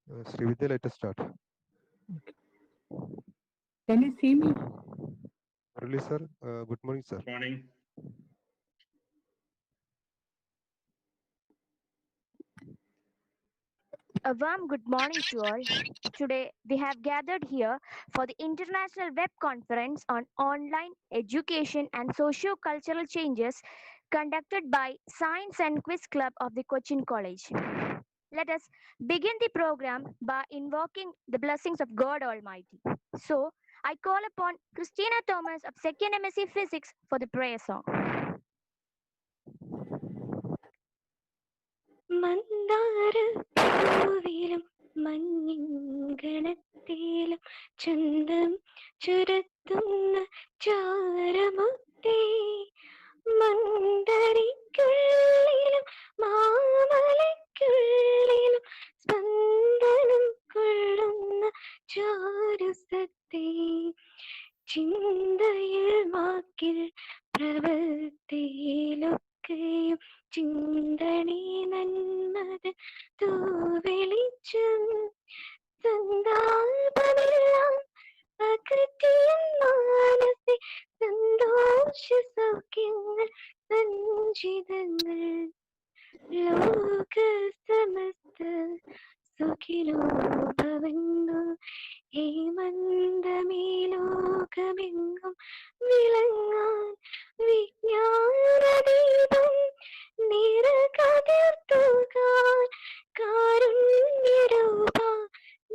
Srividya, let us start. Can you see me? Muralee sir, good morning, sir. Morning. A warm good morning to all. Today we have gathered here for the International Web Conference on Online Education and Socio-Cultural Changes conducted by Science and Quiz Club of the Cochin College. Let us begin the program by invoking the blessings of God Almighty. So, I call upon Christina Thomas of 2nd MSc Physics for the prayer song. മന്ദാരപ്പൂവിലും മഞ്ഞിൻകണത്തിലും ചന്തം ചുരത്തുന്ന ചാരമുത്തേ മന്ദരിക്കുള്ളിലും മാമലയ്ക്കുള്ളിലും സ്പന്ദനം കൊള്ളുന്ന ചാരുസത്തേ ചിന്തയിൽ വാക്കിൽ പ്രവൃത്തിയിലൊക്കെയും ചിന്തണി നന്മത് തൂവെളിച്ചം സന്താപമെല്ലാം അകറ്റിയ മാനസി സന്തോഷ സൗഖ്യങ്ങൾ സഞ്ചിതങ്ങൾ ലോക സമസ്ത സുഖിനോ ഭവന്നു ഹേമന്തമേ ലോകമെങ്ങും വിളങ്ങാൻ വിജ്ഞാനദീപം നിറകതിർത്തുകാൻ കാരുണ്യരൂപ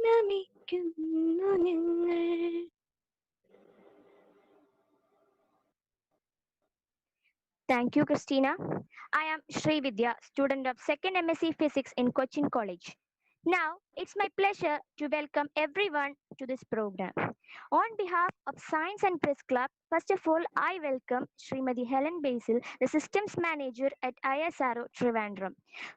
നമിക്കുന്നു ഞങ്ങൾ. Thank you, Christina. I am Sri Vidya, student of 2nd MSc Physics in Cochin College. Now, it's my pleasure to welcome everyone to this program. On behalf of Science and Quiz Club, first of all, I welcome Srimati Helen Basil, the Systems Manager at ISRO Trivandrum.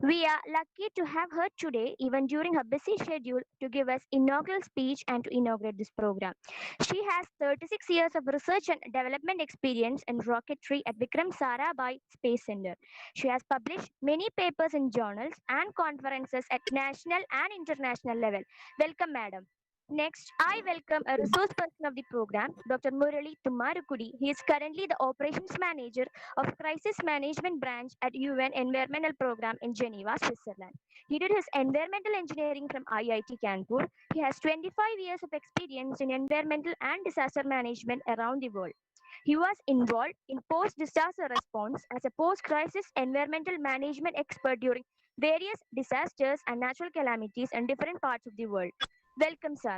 We are lucky to have her today, even during her busy schedule, to give us inaugural speech and to inaugurate this program. She has 36 years of research and development experience in rocketry at Vikram Sarabhai Space Center. She has published many papers in journals and conferences at national and international level. Welcome, madam. Next, I welcome a resource person of the program, Dr. Muralee Thummarukudy. He is currently the operations manager of Crisis Management Branch at UN Environmental Program in Geneva, Switzerland. He did his environmental engineering from IIT Kanpur. He has 25 years of experience in environmental and disaster management around the world. He was involved in post-disaster response as a post-crisis environmental management expert during various disasters and natural calamities in different parts of the world. Welcome, sir.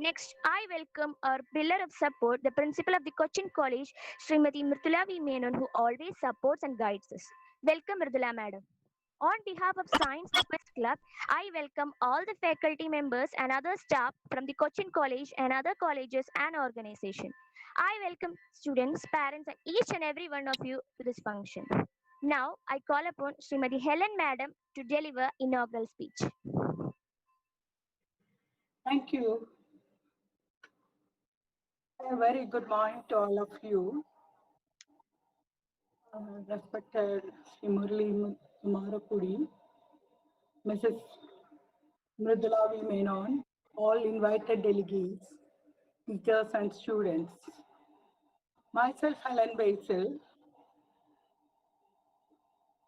Next, I welcome our pillar of support, the principal of the Cochin College, Srimati Murtulavi Menon, who always supports and guides us. Welcome, Mrtula madam. On behalf of Science and Quiz Club, I welcome all the faculty members and other staff from the Cochin College and other colleges and organizations. I welcome students, parents, and each and every one of you to this function. Now, I call upon Srimati Helen Madam to deliver inaugural speech. Thank you. A very good morning to all of you. Respected Sri Muralee Thummarukudy, Mrs. Mridulavi Menon, all invited delegates, teachers and students. Myself, Helen Basil,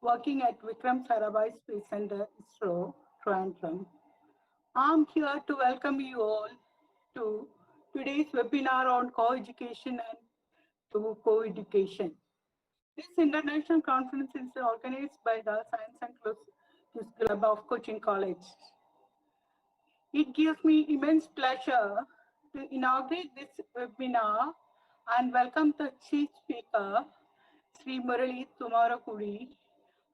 working at Vikram Sarabhai Space Center, ISRO, Trivandrum. I'm here to welcome you all to today's webinar on co-education and to Coviducation. This international conference is organized by the Science and Quiz Club of Cochin College. It gives me immense pleasure to inaugurate this webinar and welcome the chief speaker, Sri Muralee Thummarukudy,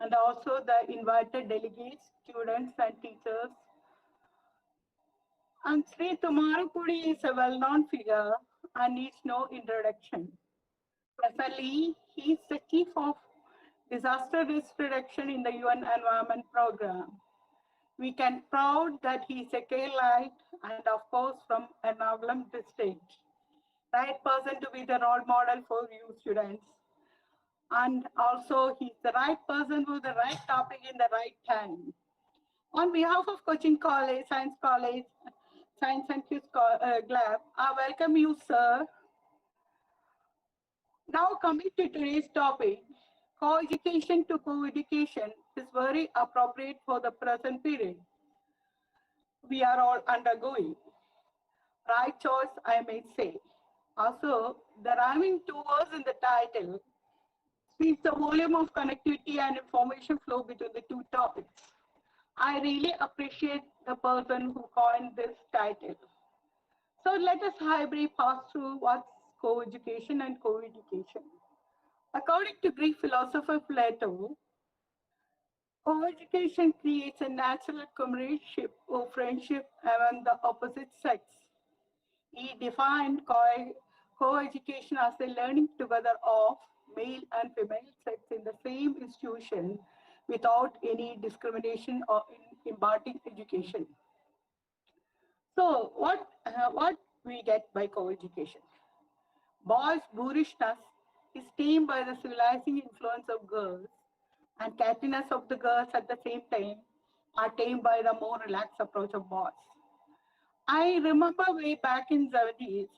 and also the invited delegates, students and teachers. And Sri Thummarukudy is a well-known figure and needs no introduction. Presently, he is the chief of disaster risk reduction in the UN Environment Program. We can proud that he is a Keralite and of course from Ernakulam district. Right person to be the role model for you students. And also he's the right person for the right topic in the right time. On behalf of Cochin College, Science and Lab, I welcome you, sir. Now coming to today's topic, co-education to co-education is very appropriate for the present period we are all undergoing. Right choice, I may say. Also, the rhyming two words in the title speaks the volume of connectivity and information flow between the two topics. I really appreciate the person who coined this title. So let us highly pass through what's co-education and co-education. According to Greek philosopher Plato, co-education creates a natural comradeship or friendship among the opposite sex. He defined co-education as the learning together of male and female sex in the same institution without any discrimination or in imparting education. So what we get by co-education? Boys' boorishness is tamed by the civilizing influence of girls, and cattiness of the girls at the same time are tamed by the more relaxed approach of boys. I remember way back in 70s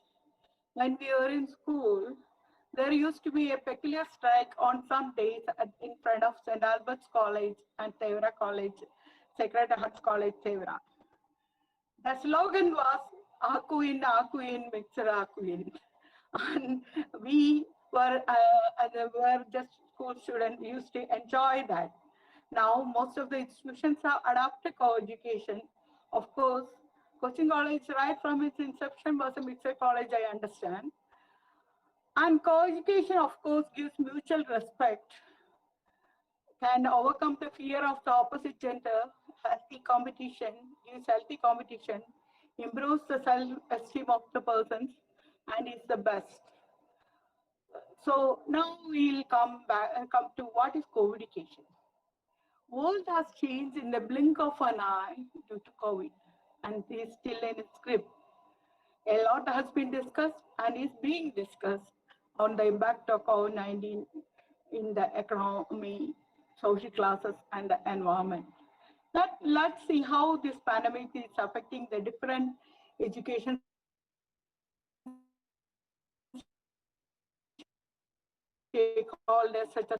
when we were in school, there used to be a peculiar strike on some days in front of St. Albert's College and Tevra College, Sacred Hearts College, Tevra. The slogan was Akuin, Mixer Akuin. And we were just school students, used to enjoy that. Now, most of the institutions have adopted co-education. Of course, Coaching College, right from its inception, was a mixed college, I understand. And co-education, of course, gives mutual respect, can overcome the fear of the opposite gender, gives healthy competition, improves the self-esteem of the persons, and is the best. So now we'll come to what is co-education. World has changed in the blink of an eye due to COVID, and is still in its grip. A lot has been discussed and is being discussed on the impact of COVID-19 in the economy, social classes, and the environment. Let's see how this pandemic is affecting the different education stakeholders such as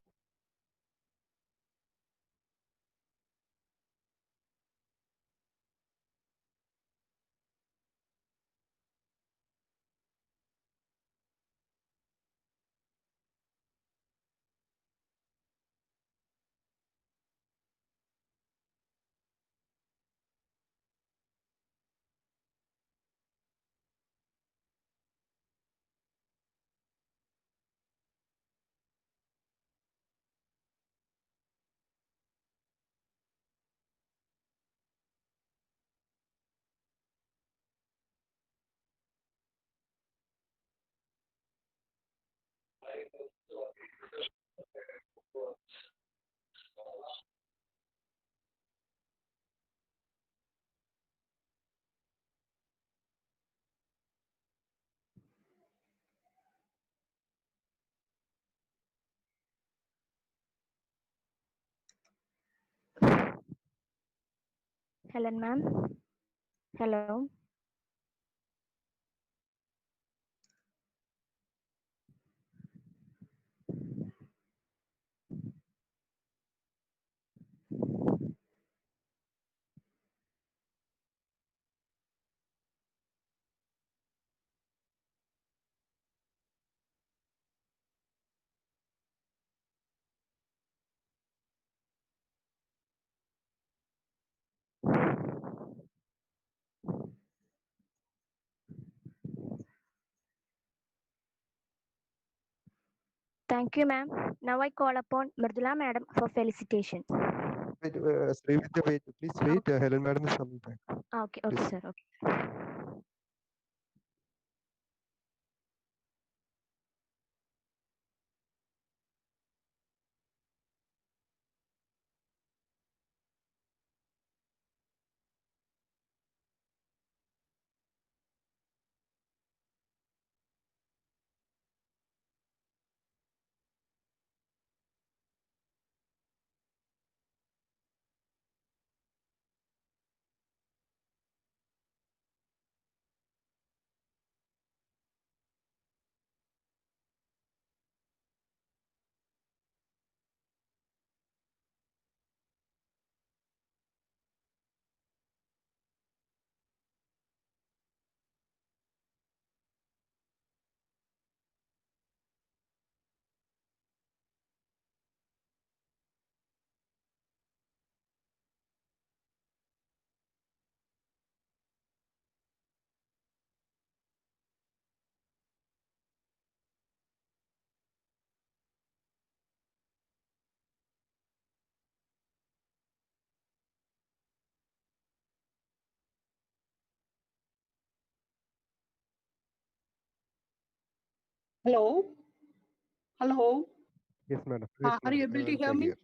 Helen, ma'am. Hello. Thank you, ma'am. Now I call upon Murdula madam for felicitation. Wait, please wait. Helen madam is coming back. Okay, okay, Please. sir. Okay. Hello? Hello? Yes, madam. Are you able to hear me? Here.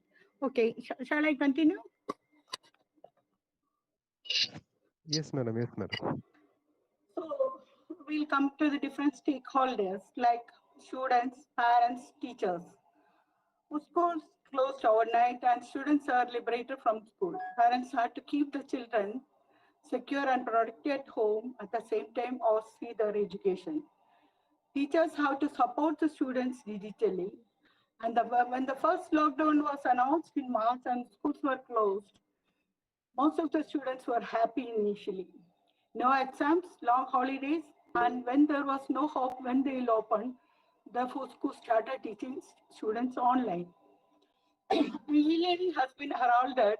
Okay, shall I continue? Yes, madam. Yes, madam. So we'll come to the different stakeholders like students, parents, teachers. Schools closed overnight and students are liberated from school. Parents had to keep the children secure and protected at home at the same time oversee their education. Teachers have to support the students digitally. And when the first lockdown was announced in March and schools were closed, most of the students were happy initially. No exams, long holidays, and when there was no hope when they'll open, the schools started teaching students online. E-learning has been heralded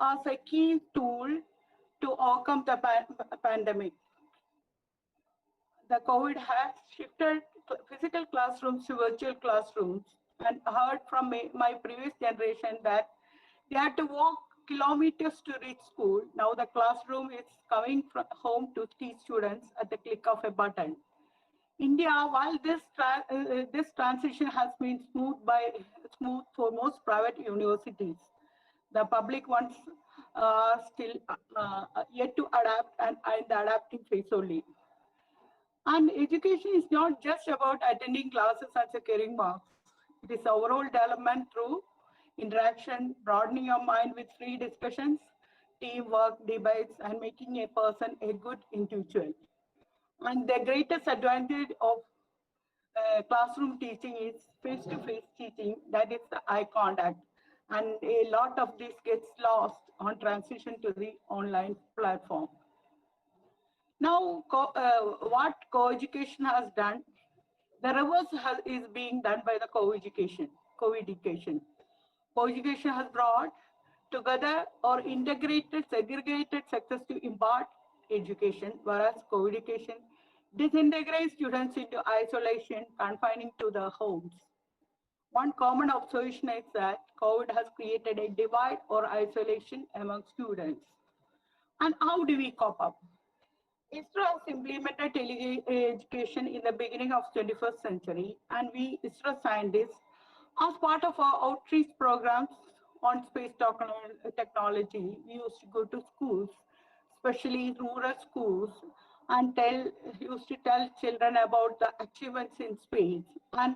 as a key tool to overcome the pandemic. The COVID has shifted physical classrooms to virtual classrooms, and heard from my previous generation that they had to walk kilometers to reach school. Now the classroom is coming from home to teach students at the click of a button. India, while this transition has been smooth for most private universities, the public ones are still yet to adapt and in the adapting phase only. And education is not just about attending classes and securing marks. It is overall development through interaction, broadening your mind with free discussions, teamwork, debates, and making a person a good individual. And the greatest advantage of classroom teaching is face-to-face teaching, that is the eye contact. And a lot of this gets lost on transition to the online platform. Now, what co-education has done, the reverse is being done by the co-education. Co-education. Co-education has brought together or integrated segregated sectors to impart education, whereas co-education disintegrates students into isolation, confining to their homes. One common observation is that COVID has created a divide or isolation among students. And how do we cope up? ISRO has implemented tele-education in the beginning of 21st century, and we ISRO scientists, as part of our outreach programs on space technology, we used to go to schools, especially rural schools, and used to tell children about the achievements in space. And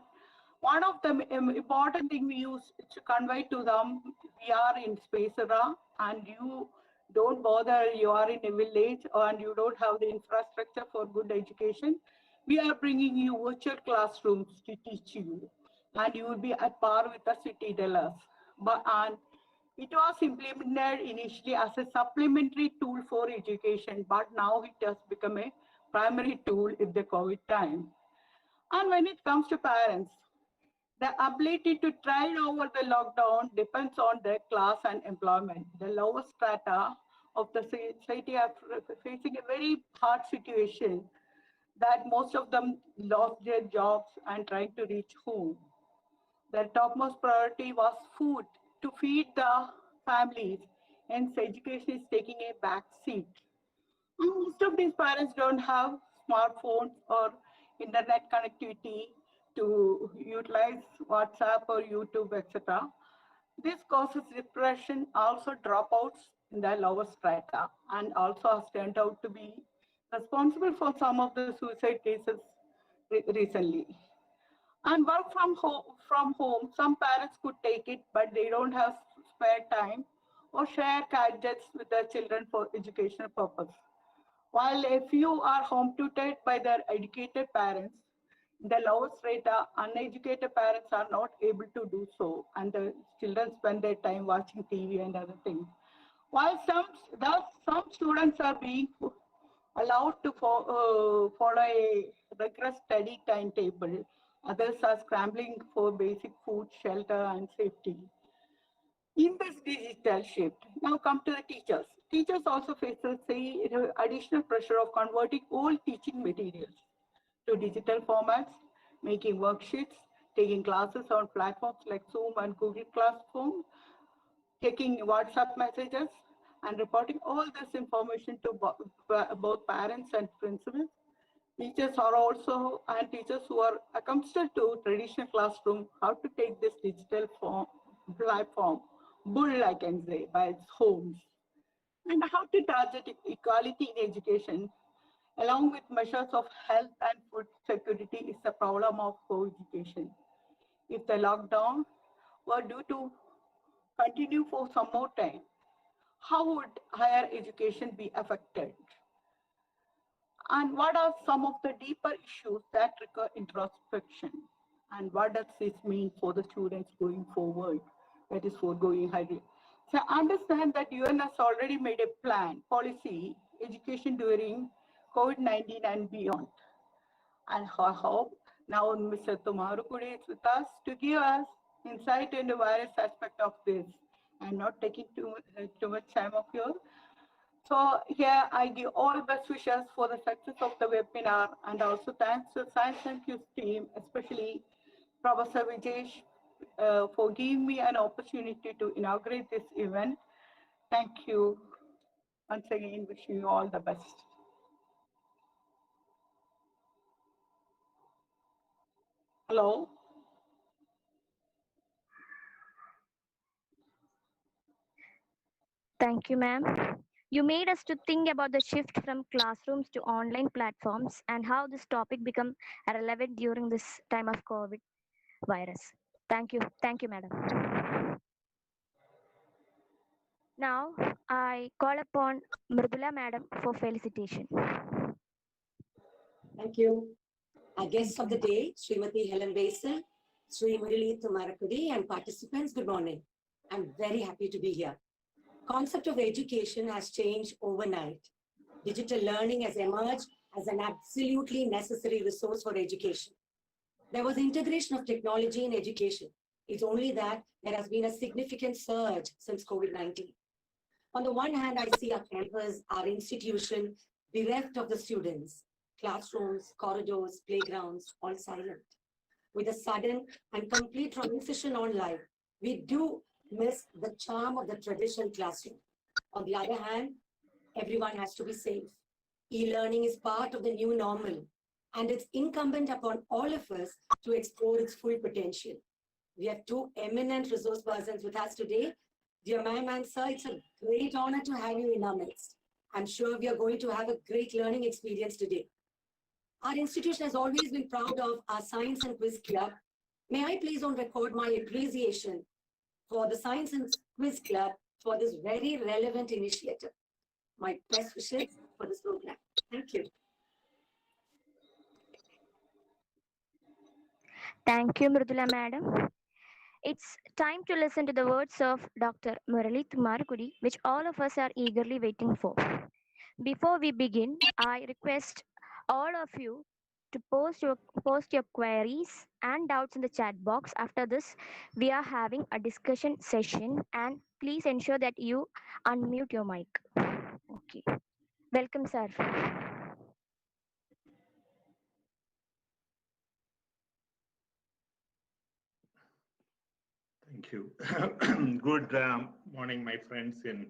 one of the important thing we use to convey to them, we are in space era, and you don't bother, you are in a village and you don't have the infrastructure for good education. We are bringing you virtual classrooms to teach you, and you will be at par with the city dwellers. And it was implemented initially as a supplementary tool for education, but now it has become a primary tool in the COVID time. And when it comes to parents, the ability to tide over the lockdown depends on their class and employment. The lower strata of the society are facing a very hard situation, that most of them lost their jobs and trying to reach home. Their topmost priority was food to feed the families, hence education is taking a back seat. Most of these parents don't have smartphones or internet connectivity to utilize WhatsApp or YouTube, etc. This causes depression, also dropouts in the lower strata, and also has turned out to be responsible for some of the suicide cases recently. And work from home, some parents could take it, but they don't have spare time or share gadgets with their children for educational purpose. While a few are home tutored by their educated parents, the lowest rate uneducated parents are not able to do so, and the children spend their time watching TV and other things. While some students are being allowed to follow a rigorous study timetable, others are scrambling for basic food, shelter, and safety. In this digital shift, now come to the teachers. Teachers also face the additional pressure of converting old teaching materials to digital formats, making worksheets, taking classes on platforms like Zoom and Google Classroom, taking WhatsApp messages, and reporting all this information to both parents and principals. Teachers are also, and teachers who are accustomed to traditional classroom, how to take this digital platform, bull, I can say, by its homes, and how to target equality in education, along with measures of health and food security, is the problem of co-education. If the lockdown were due to continue for some more time, how would higher education be affected? And what are some of the deeper issues that require introspection? And what does this mean for the students going forward? That is for going higher. So I understand that UN has already made a plan, policy, education during COVID-19 and beyond. And I hope now Mr. Thummarukudy is with us to give us insight into various aspects of this. I'm not taking too much time of yours. So here I give all best wishes for the success of the webinar, and also thanks to Science and Q team, especially Professor Vijesh, for giving me an opportunity to inaugurate this event. Thank you. Once again, wishing you all the best. Hello. Thank you, ma'am. You made us to think about the shift from classrooms to online platforms and how this topic become relevant during this time of COVID virus. Thank you, madam. Now, I call upon Mridula madam for felicitation. Thank you. Our guests of the day, Srimati Helen Basil, Sri Muralee Thummarukudy, and participants, good morning. I'm very happy to be here. Concept of education has changed overnight. Digital learning has emerged as an absolutely necessary resource for education. There was integration of technology in education. It's only that there has been a significant surge since COVID-19. On the one hand, I see our campus, our institution, bereft of the students, classrooms, corridors, playgrounds, all silent. With a sudden and complete transition online, we do miss the charm of the traditional classroom. On the other hand, everyone has to be safe. E-learning is part of the new normal, and it's incumbent upon all of us to explore its full potential. We have two eminent resource persons with us today. Dear ma'am and sir, it's a great honor to have you in our midst. I'm sure we are going to have a great learning experience today. Our institution has always been proud of our Science and Quiz Club. May I please on record my appreciation for the Science and Quiz Club for this very relevant initiative. My best wishes for this program. Thank you. Thank you, Mridula madam. It's time to listen to the words of Dr. Muralee Thummarukudy, which all of us are eagerly waiting for. Before we begin, I request all of you to post your queries and doubts in the chat box. After this, we are having a discussion session, and please ensure that you unmute your mic. Okay. Welcome, sir. Thank you. Good morning, my friends in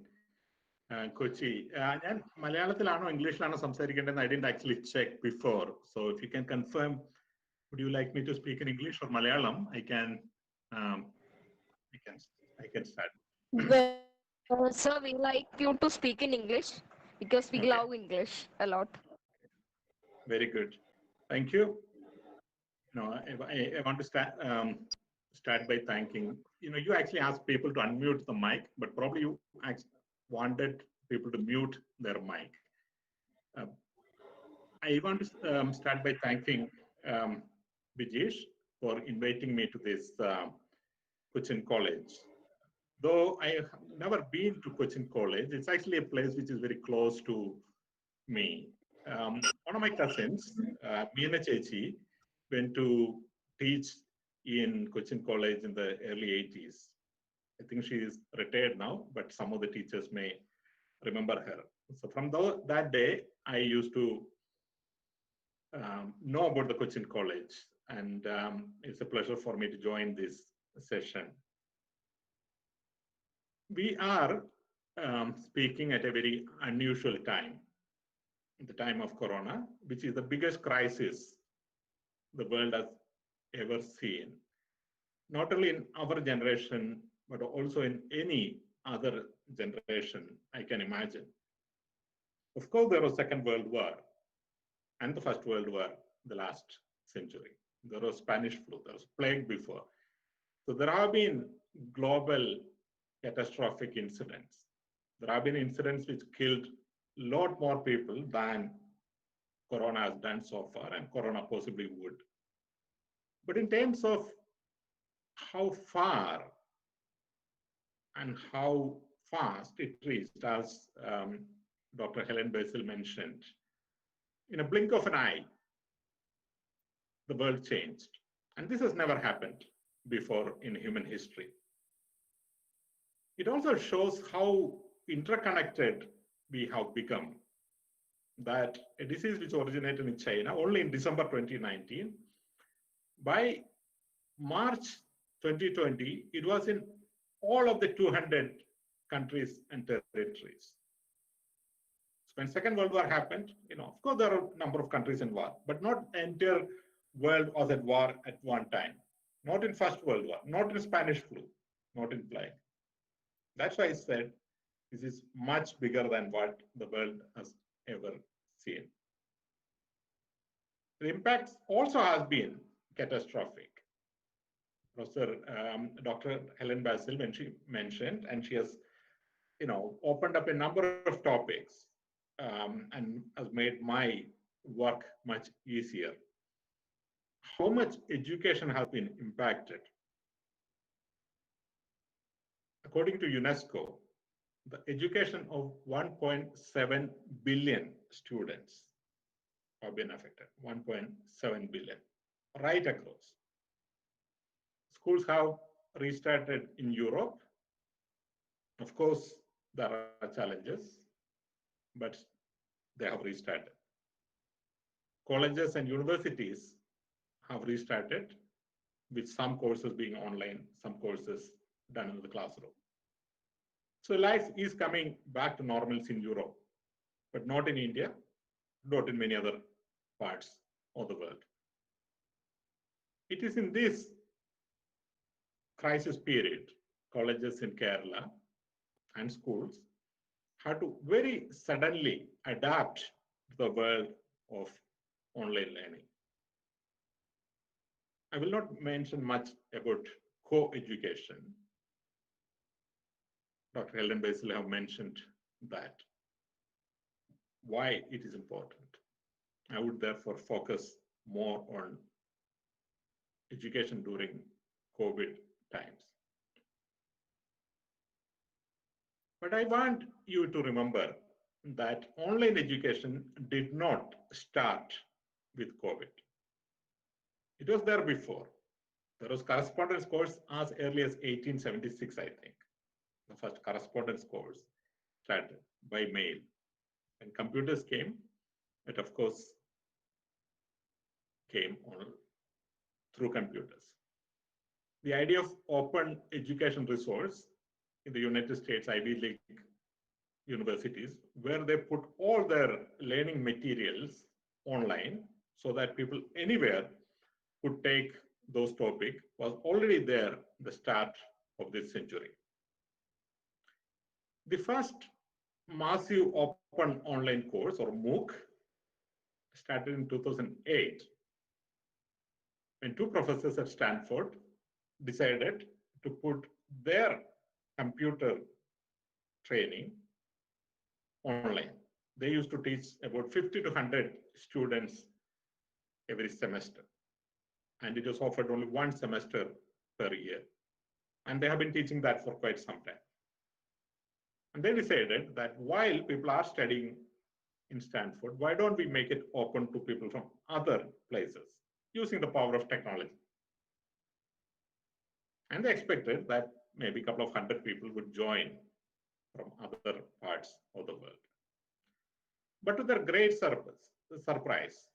Kochi. And Malayalam English I didn't actually check before. So if you can confirm, would you like me to speak in English or Malayalam? I can start. Well, sir, we like you to speak in English because we love English a lot. Very good. Thank you. I want to start by thanking, you actually asked people to unmute the mic, but probably you wanted people to mute their mic. I want to start by thanking Vijesh for inviting me to this Cochin College. Though I have never been to Cochin College, it's actually a place which is very close to me. One of my cousins, Meena Chechi, went to teach in Cochin College in the early 80s. I think she is retired now, but some of the teachers may remember her. So from that day, I used to know about the Cochin College, and it's a pleasure for me to join this session. We are speaking at a very unusual time. in the time of Corona, which is the biggest crisis the world has ever seen, not only in our generation, but also in any other generation I can imagine. Of course, there was Second World War and the First World War the last century. There was Spanish flu, there was plague before. So there have been global catastrophic incidents. There have been incidents which killed a lot more people than Corona has done so far, and Corona possibly would. But in terms of how far and how fast it reached, as Dr. Helen Basil mentioned, in a blink of an eye, the world changed. And this has never happened before in human history. It also shows how interconnected we have become. That a disease which originated in China only in December 2019, by March 2020, it was in all of the 200 countries and territories. So when Second World War happened, of course there are a number of countries in war, but not the entire world was at war at one time. Not in First World War, not in Spanish flu, not in plague. That's why I said this is much bigger than what the world has ever seen. The impact also has been catastrophic. Dr. Helen Basil, when she mentioned, and she has, opened up a number of topics and has made my work much easier. How much education has been impacted? According to UNESCO, the education of 1.7 billion students have been affected, 1.7 billion, right across. Schools have restarted in Europe. Of course, there are challenges, but they have restarted. Colleges and universities have restarted, with some courses being online, some courses done in the classroom. So life is coming back to normalcy in Europe, but not in India, not in many other parts of the world. It is in this crisis period, colleges in Kerala and schools had to very suddenly adapt to the world of online learning. I will not mention much about co-education. Dr. Helen Basil have mentioned that, why it is important. I would therefore focus more on education during COVID times. But I want you to remember that online education did not start with COVID. It was there before. There was correspondence course as early as 1876, I think. The first correspondence course started by mail. When computers came, it of course came on through computers. The idea of open education resource in the United States, Ivy League universities, where they put all their learning materials online so that people anywhere could take those topics, was already there at the start of this century. The first massive open online course, or MOOC, started in 2008 when two professors at Stanford decided to put their computer training online. They used to teach about 50 to 100 students every semester. And it was offered only one semester per year. And they have been teaching that for quite some time. And they decided that while people are studying in Stanford, why don't we make it open to people from other places using the power of technology? And they expected that maybe a couple of hundred people would join from other parts of the world. But to their great surprise,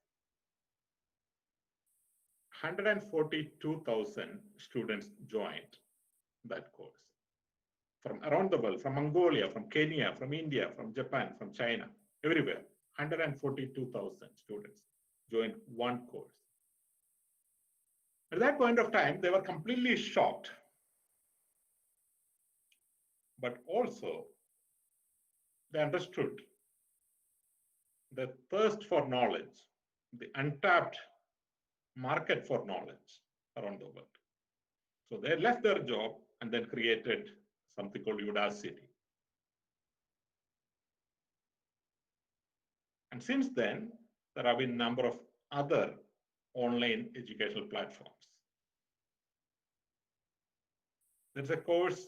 142,000 students joined that course from around the world, from Mongolia, from Kenya, from India, from Japan, from China, everywhere. 142,000 students joined one course. At that point of time, they were completely shocked. But also, they understood the thirst for knowledge, the untapped market for knowledge around the world. So they left their job and then created something called Udacity. And since then, there have been a number of other online educational platforms. There's a course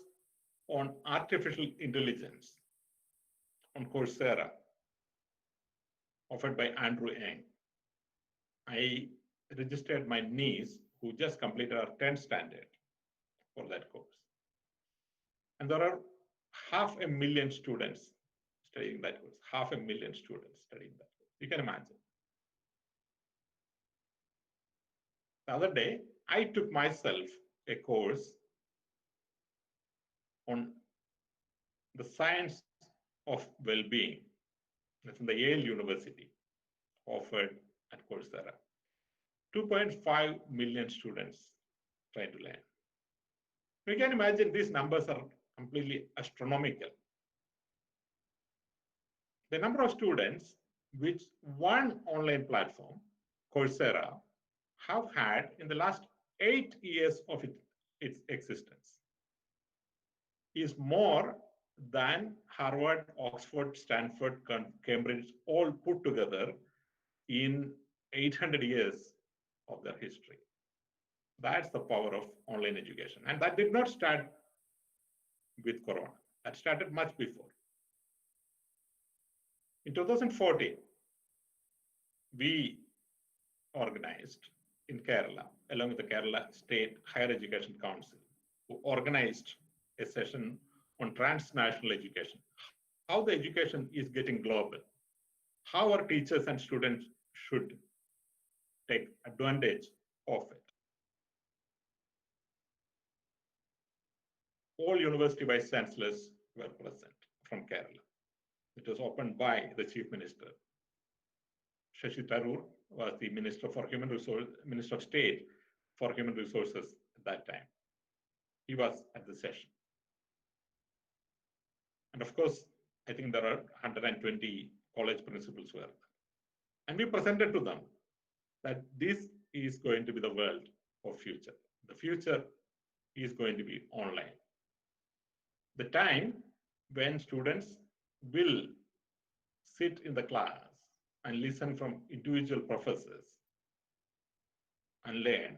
on artificial intelligence on Coursera, offered by Andrew Ng. I registered my niece, who just completed her 10th standard, for that course. And there are 500,000 students studying that course, 500,000 students studying that course. You can imagine. The other day, I took myself a course on the science of well-being. That's from the Yale University, offered at Coursera. 2.5 million students trying to learn. You can imagine these numbers are completely astronomical. The number of students which one online platform, Coursera, have had in the last 8 years of its existence is more than Harvard, Oxford, Stanford, Cambridge all put together in 800 years of their history. That's the power of online education. And that did not start with Corona. That started much before. In 2014, we organized in Kerala, along with the Kerala State Higher Education Council, who organized a session on transnational education, how the education is getting global, how our teachers and students should take advantage of it. All university vice chancellors were present from Kerala. It was opened by the Chief Minister. Shashi Tharoor was the Minister for Human Resources, Minister of State for Human Resources at that time. He was at the session. And of course, I think there are 120 college principals were there. And we presented to them that this is going to be the world of future. The future is going to be online. The time when students will sit in the class and listen from individual professors and learn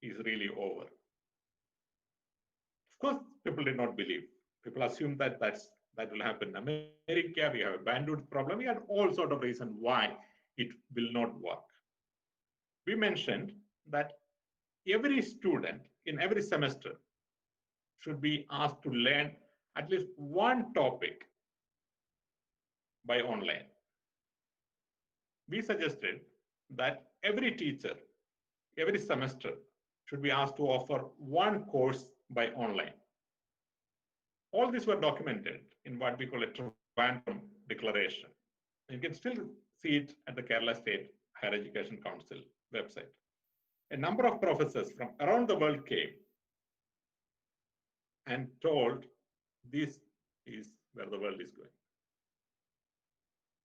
is really over. Of course, people did not believe. People assumed that that will happen in America. We have a bandwidth problem. We had all sort of reasons why it will not work. We mentioned that every student in every semester should be asked to learn at least one topic by online. We suggested that every teacher, every semester, should be asked to offer one course by online. All these were documented in what we call a Trivandrum Declaration. You can still see it at the Kerala State Higher Education Council website. A number of professors from around the world came and told this is where the world is going.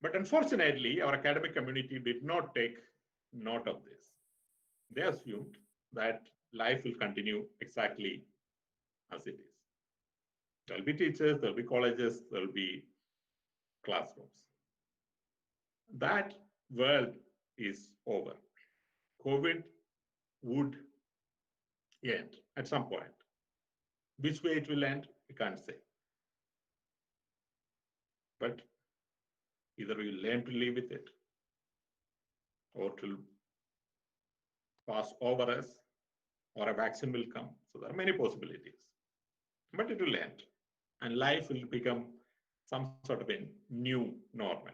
But unfortunately, our academic community did not take note of this. They assumed that life will continue exactly as it is. There will be teachers, there will be colleges, there will be classrooms. That world is over. COVID would end at some point. Which way it will end, we can't say. But either we learn to live with it or it will pass over us or a vaccine will come. So there are many possibilities. But it will end and life will become some sort of a new normal.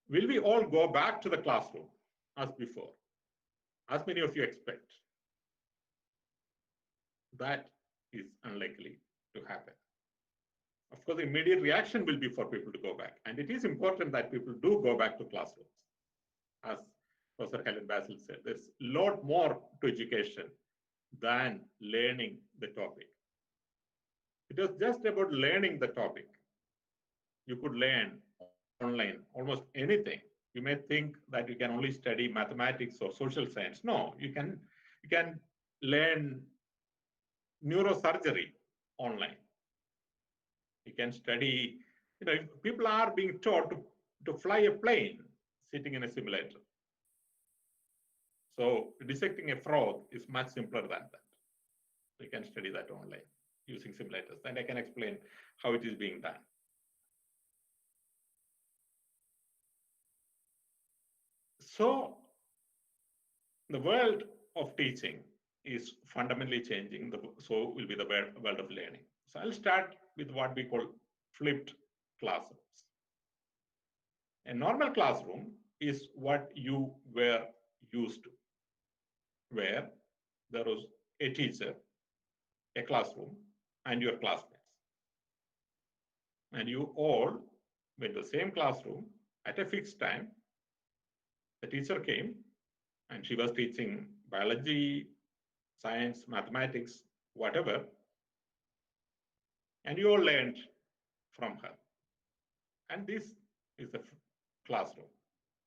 Will we all go back to the classroom as before, as many of you expect? That is unlikely to happen. Of course, the immediate reaction will be for people to go back. And it is important that people do go back to classrooms. As Professor Helen Basil said, there's a lot more to education than learning the topic. It was just about learning the topic. You could learn online almost anything. You may think that you can only study mathematics or social science. No, you can learn neurosurgery online. You can study, people are being taught to fly a plane sitting in a simulator. So dissecting a frog is much simpler than that. You can study that online using simulators, and I can explain how it is being done. So the world of teaching is fundamentally changing, so will be the world of learning. So I'll start with what we call flipped classrooms. A normal classroom is what you were used to, where there was a teacher, a classroom, and your classmates. And you all went to the same classroom at a fixed time. The teacher came and she was teaching biology, science, mathematics, whatever. And you all learned from her. And this is the classroom.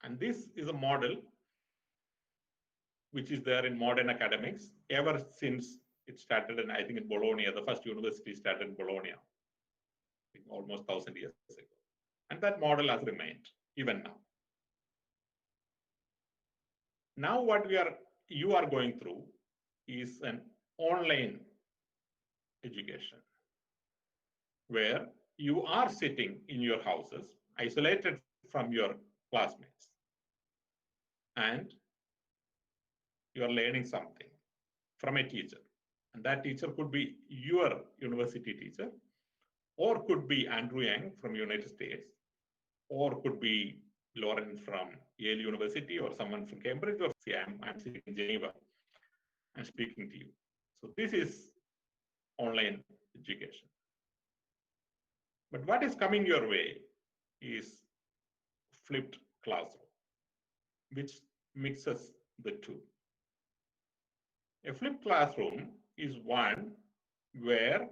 And this is a model which is there in modern academics ever since it started in, I think, in Bologna. The first university started in Bologna, almost 1,000 years ago. And that model has remained even now. Now what you are going through is an online education where you are sitting in your houses, isolated from your classmates, and you are learning something from a teacher. And that teacher could be your university teacher, or could be Andrew Yang from United States, or could be Lauren from Yale University, or someone from Cambridge, or I'm sitting in Geneva and speaking to you. So this is online education. But what is coming your way is flipped classroom, which mixes the two. A flipped classroom is one where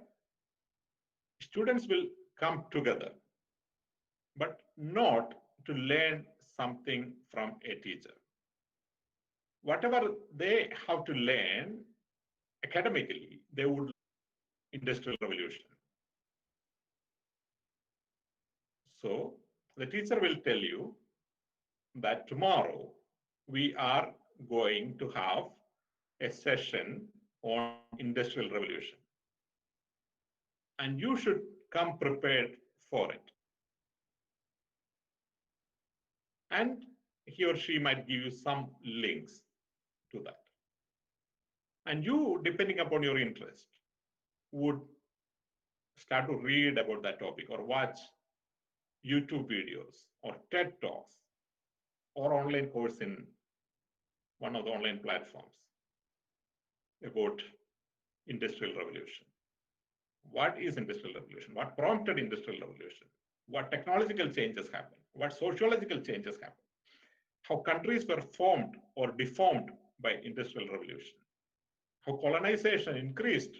students will come together, but not to learn something from a teacher. Whatever they have to learn academically, they would learn Industrial Revolution. So the teacher will tell you that tomorrow we are going to have a session on Industrial Revolution. And you should come prepared for it. And he or she might give you some links to that. And you, depending upon your interest, would start to read about that topic or watch YouTube videos or TED Talks or online course in one of the online platforms about Industrial Revolution. What is Industrial Revolution? What prompted Industrial Revolution? What technological changes happened? What sociological changes happened? How countries were formed or deformed by Industrial Revolution? How colonization increased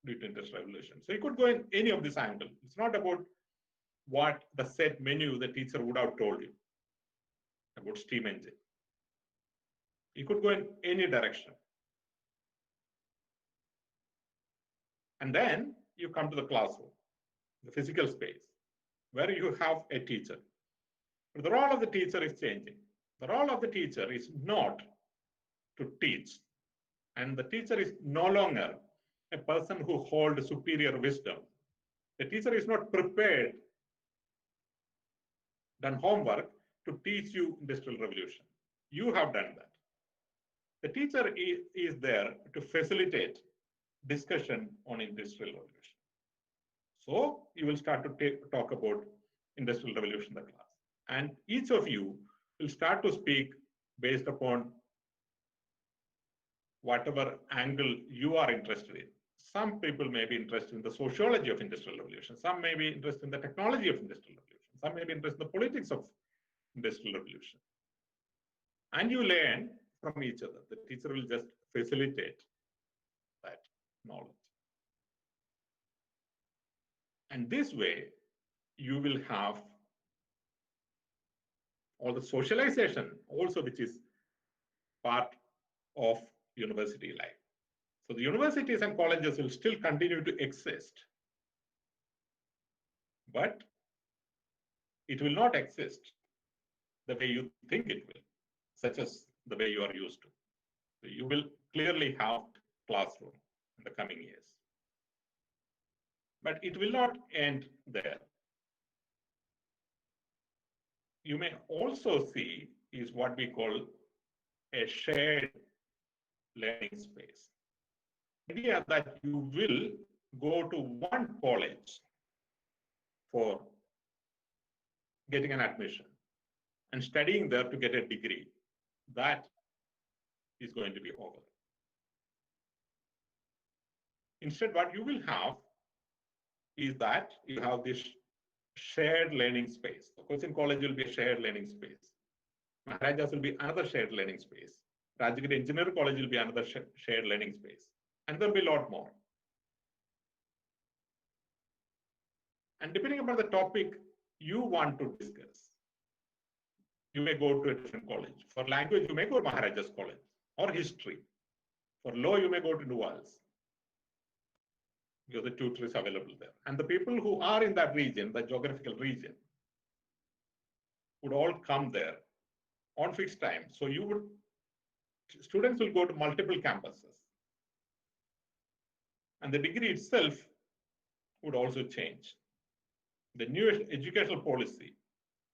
due to Industrial Revolution? So you could go in any of this angle. It's not about what the set menu the teacher would have told you about steam engine. You could go in any direction. And then you come to the classroom, the physical space, where you have a teacher. But the role of the teacher is changing. The role of the teacher is not to teach. And the teacher is no longer a person who holds superior wisdom. The teacher is not prepared, done homework to teach you Industrial Revolution. You have done that. The teacher is there to facilitate discussion on Industrial Revolution. So you will start to talk about Industrial Revolution in the class. And each of you will start to speak based upon whatever angle you are interested in. some people may be interested in the sociology of industrial revolution. Some may be interested in the technology of industrial revolution. Some may be interested in the politics of industrial revolution. And you learn from each other. The teacher will just facilitate that knowledge. And this way, you will have all the socialization also, which is part of university life. So the universities and colleges will still continue to exist, but it will not exist the way you think it will, such as the way you are used to. So you will clearly have classroom in the coming years. But it will not end there. You may also see is what we call a shared learning space. The idea that you will go to one college for getting an admission and studying there to get a degree, that is going to be over. Instead, what you will have is that you have this shared learning space. The Cochin College will be a shared learning space. Maharajas will be another shared learning space. Rajagiri Engineering College will be another shared learning space. And there'll be a lot more. And depending upon the topic you want to discuss, you may go to a different college. For language, you may go to Maharajas College or history. For law, you may go to Nuals, because the tutor is available there. And the people who are in that region, the geographical region, would all come there on fixed time. So students will go to multiple campuses. And the degree itself would also change. The new educational policy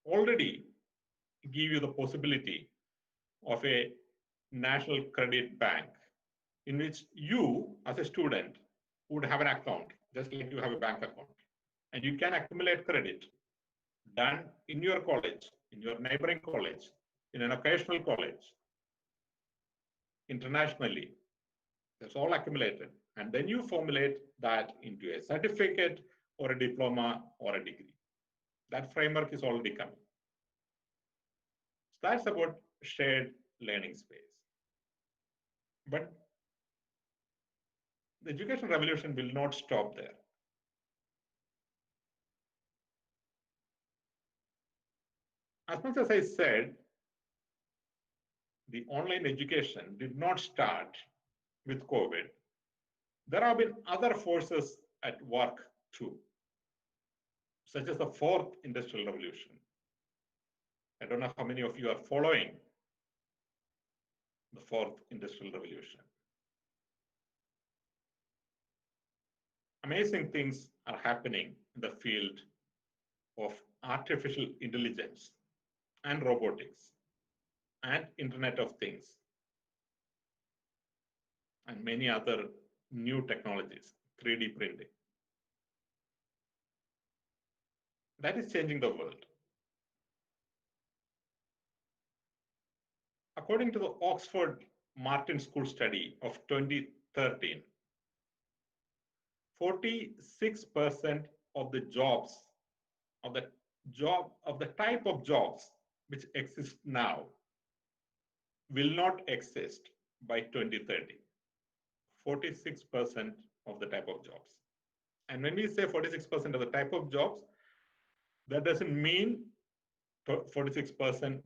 already give you the possibility of a national credit bank in which you, as a student, would have an account, just like you have a bank account. And you can accumulate credit done in your college, in your neighboring college, in an occasional college, internationally. That's all accumulated. And then you formulate that into a certificate or a diploma or a degree. That framework is already coming. So that's about shared learning space. But the education revolution will not stop there. As much as I said, the online education did not start with COVID. There have been other forces at work too, such as the fourth industrial revolution. I don't know how many of you are following the fourth industrial revolution. Amazing things are happening in the field of artificial intelligence and robotics and Internet of Things and many other new technologies, 3D printing. That is changing the world. According to the Oxford Martin School study of 2013, 46% of the jobs, of the type of jobs which exist now will not exist by 2030. 46% of the type of jobs. And when we say 46% of the type of jobs, that doesn't mean 46%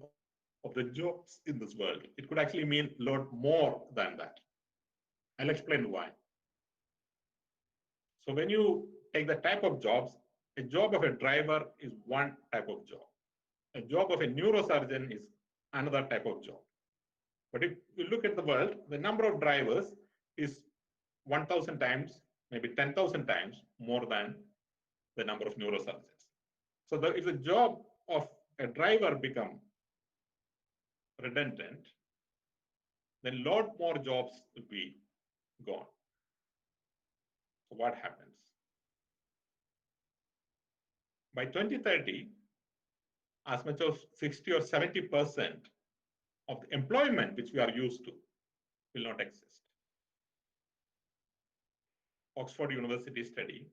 of the jobs in this world. It could actually mean a lot more than that. I'll explain why. So when you take the type of jobs, a job of a driver is one type of job. A job of a neurosurgeon is another type of job. But if you look at the world, the number of drivers is 1,000 times, maybe 10,000 times more than the number of neurosurgeons. So if the job of a driver become redundant, then a lot more jobs will be gone. So what happens? By 2030, as much as 60 or 70% of the employment which we are used to will not exist. Oxford University study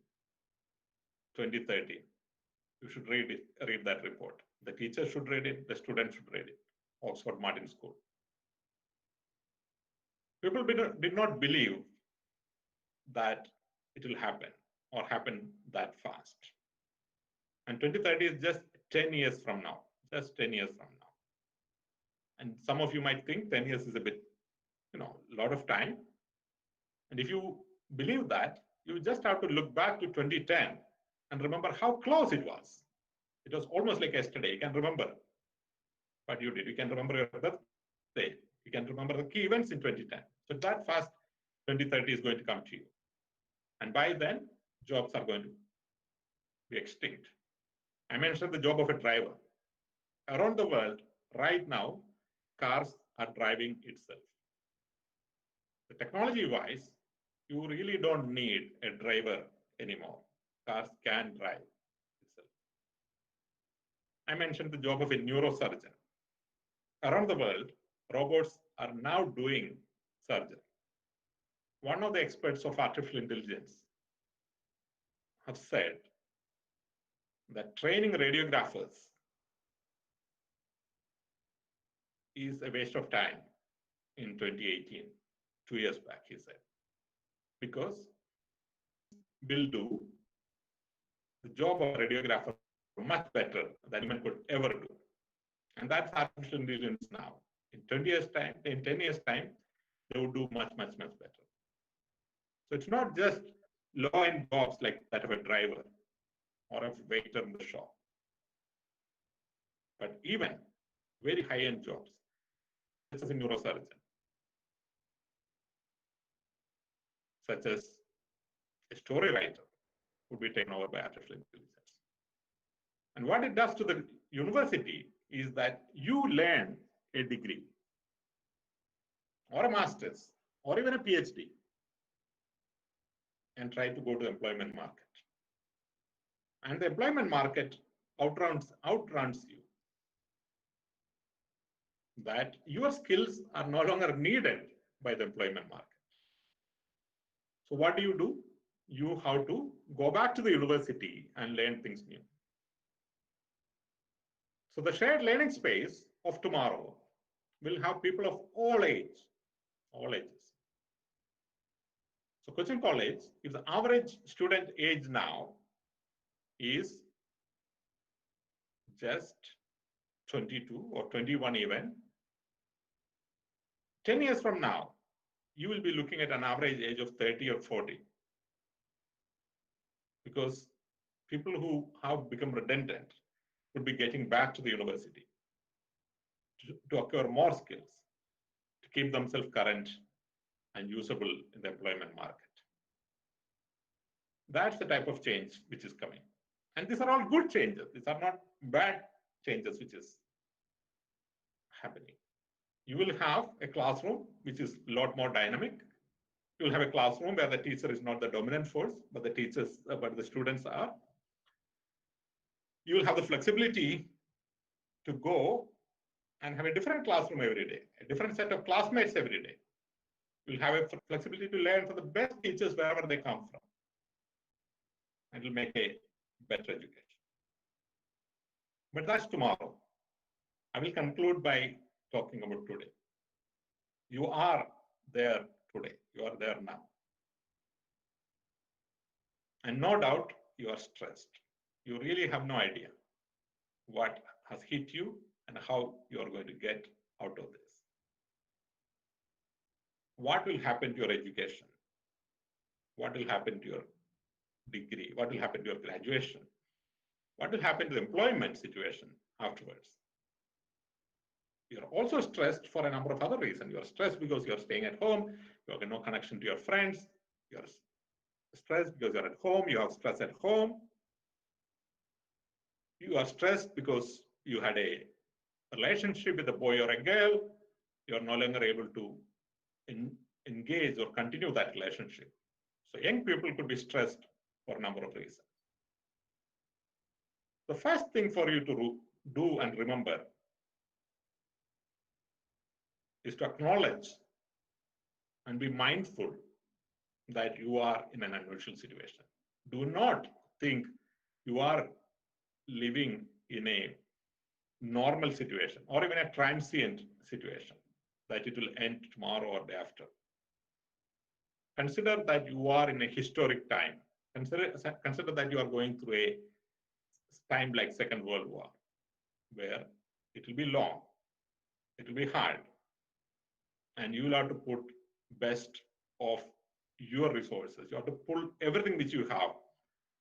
2030. You should read that report. The teacher should read it, the student should read it. Oxford Martin School. People did not believe that it will happen or happen that fast. And 2030 is just 10 years from now, just 10 years from now. And some of you might think 10 years is a bit, a lot of time. And if you believe that, you just have to look back to 2010 and remember how close it was. It was almost like yesterday. You can remember what you did. You can remember your birthday. You can remember the key events in 2010. So that fast, 2030 is going to come to you. And by then, jobs are going to be extinct. I mentioned the job of a driver. Around the world, right now, cars are driving itself. The technology-wise, you really don't need a driver anymore. Cars can drive itself. I mentioned the job of a neurosurgeon. Around the world, robots are now doing surgery. One of the experts of artificial intelligence have said that training radiographers is a waste of time in 2018, 2 years back, he said, because will do the job of a radiographer much better than human could ever do. And that's artificial intelligence now. In 20 years' time, in 10 years' time, they would do much, much, much better. So it's not just low-end jobs like that of a driver or a waiter in the shop, but even very high-end jobs, such as a neurosurgeon, such as a story writer, would be taken over by artificial intelligence. And what it does to the university is that you learn a degree or a master's or even a PhD and try to go to the employment market. And the employment market outruns you. That your skills are no longer needed by the employment market. So what do? You have to go back to the university and learn things new. So the shared learning space of tomorrow will have people of all ages. So Cochin College, if the average student age now is just 22 or 21 even, 10 years from now, you will be looking at an average age of 30 or 40. Because people who have become redundant would be getting back to the university to acquire more skills, to keep themselves current and usable in the employment market. That's the type of change which is coming. And these are all good changes. These are not bad changes which is happening. You will have a classroom which is a lot more dynamic. You will have a classroom where the teacher is not the dominant force, but the students are. You will have the flexibility to go and have a different classroom every day, a different set of classmates every day. You'll have a flexibility to learn from the best teachers wherever they come from. And it'll make a better education. But that's tomorrow. I will conclude by talking about today. You are there today. You are there now. And no doubt you are stressed. You really have no idea what has hit you and how you are going to get out of this. What will happen to your education? What will happen to your degree? What will happen to your graduation? What will happen to the employment situation afterwards? You're also stressed for a number of other reasons. You're stressed because you're staying at home, you have no connection to your friends, you're stressed because you're at home, you have stress at home. You are stressed because you had a relationship with a boy or a girl, you're no longer able to engage or continue that relationship. So young people could be stressed for a number of reasons. The first thing for you to do and remember is to acknowledge and be mindful that you are in an unusual situation. Do not think you are living in a normal situation or even a transient situation, that it will end tomorrow or day after. Consider that you are in a historic time. Consider that you are going through a time like Second World War, where it will be long, it will be hard, and you will have to put best of your resources. You have to pull everything which you have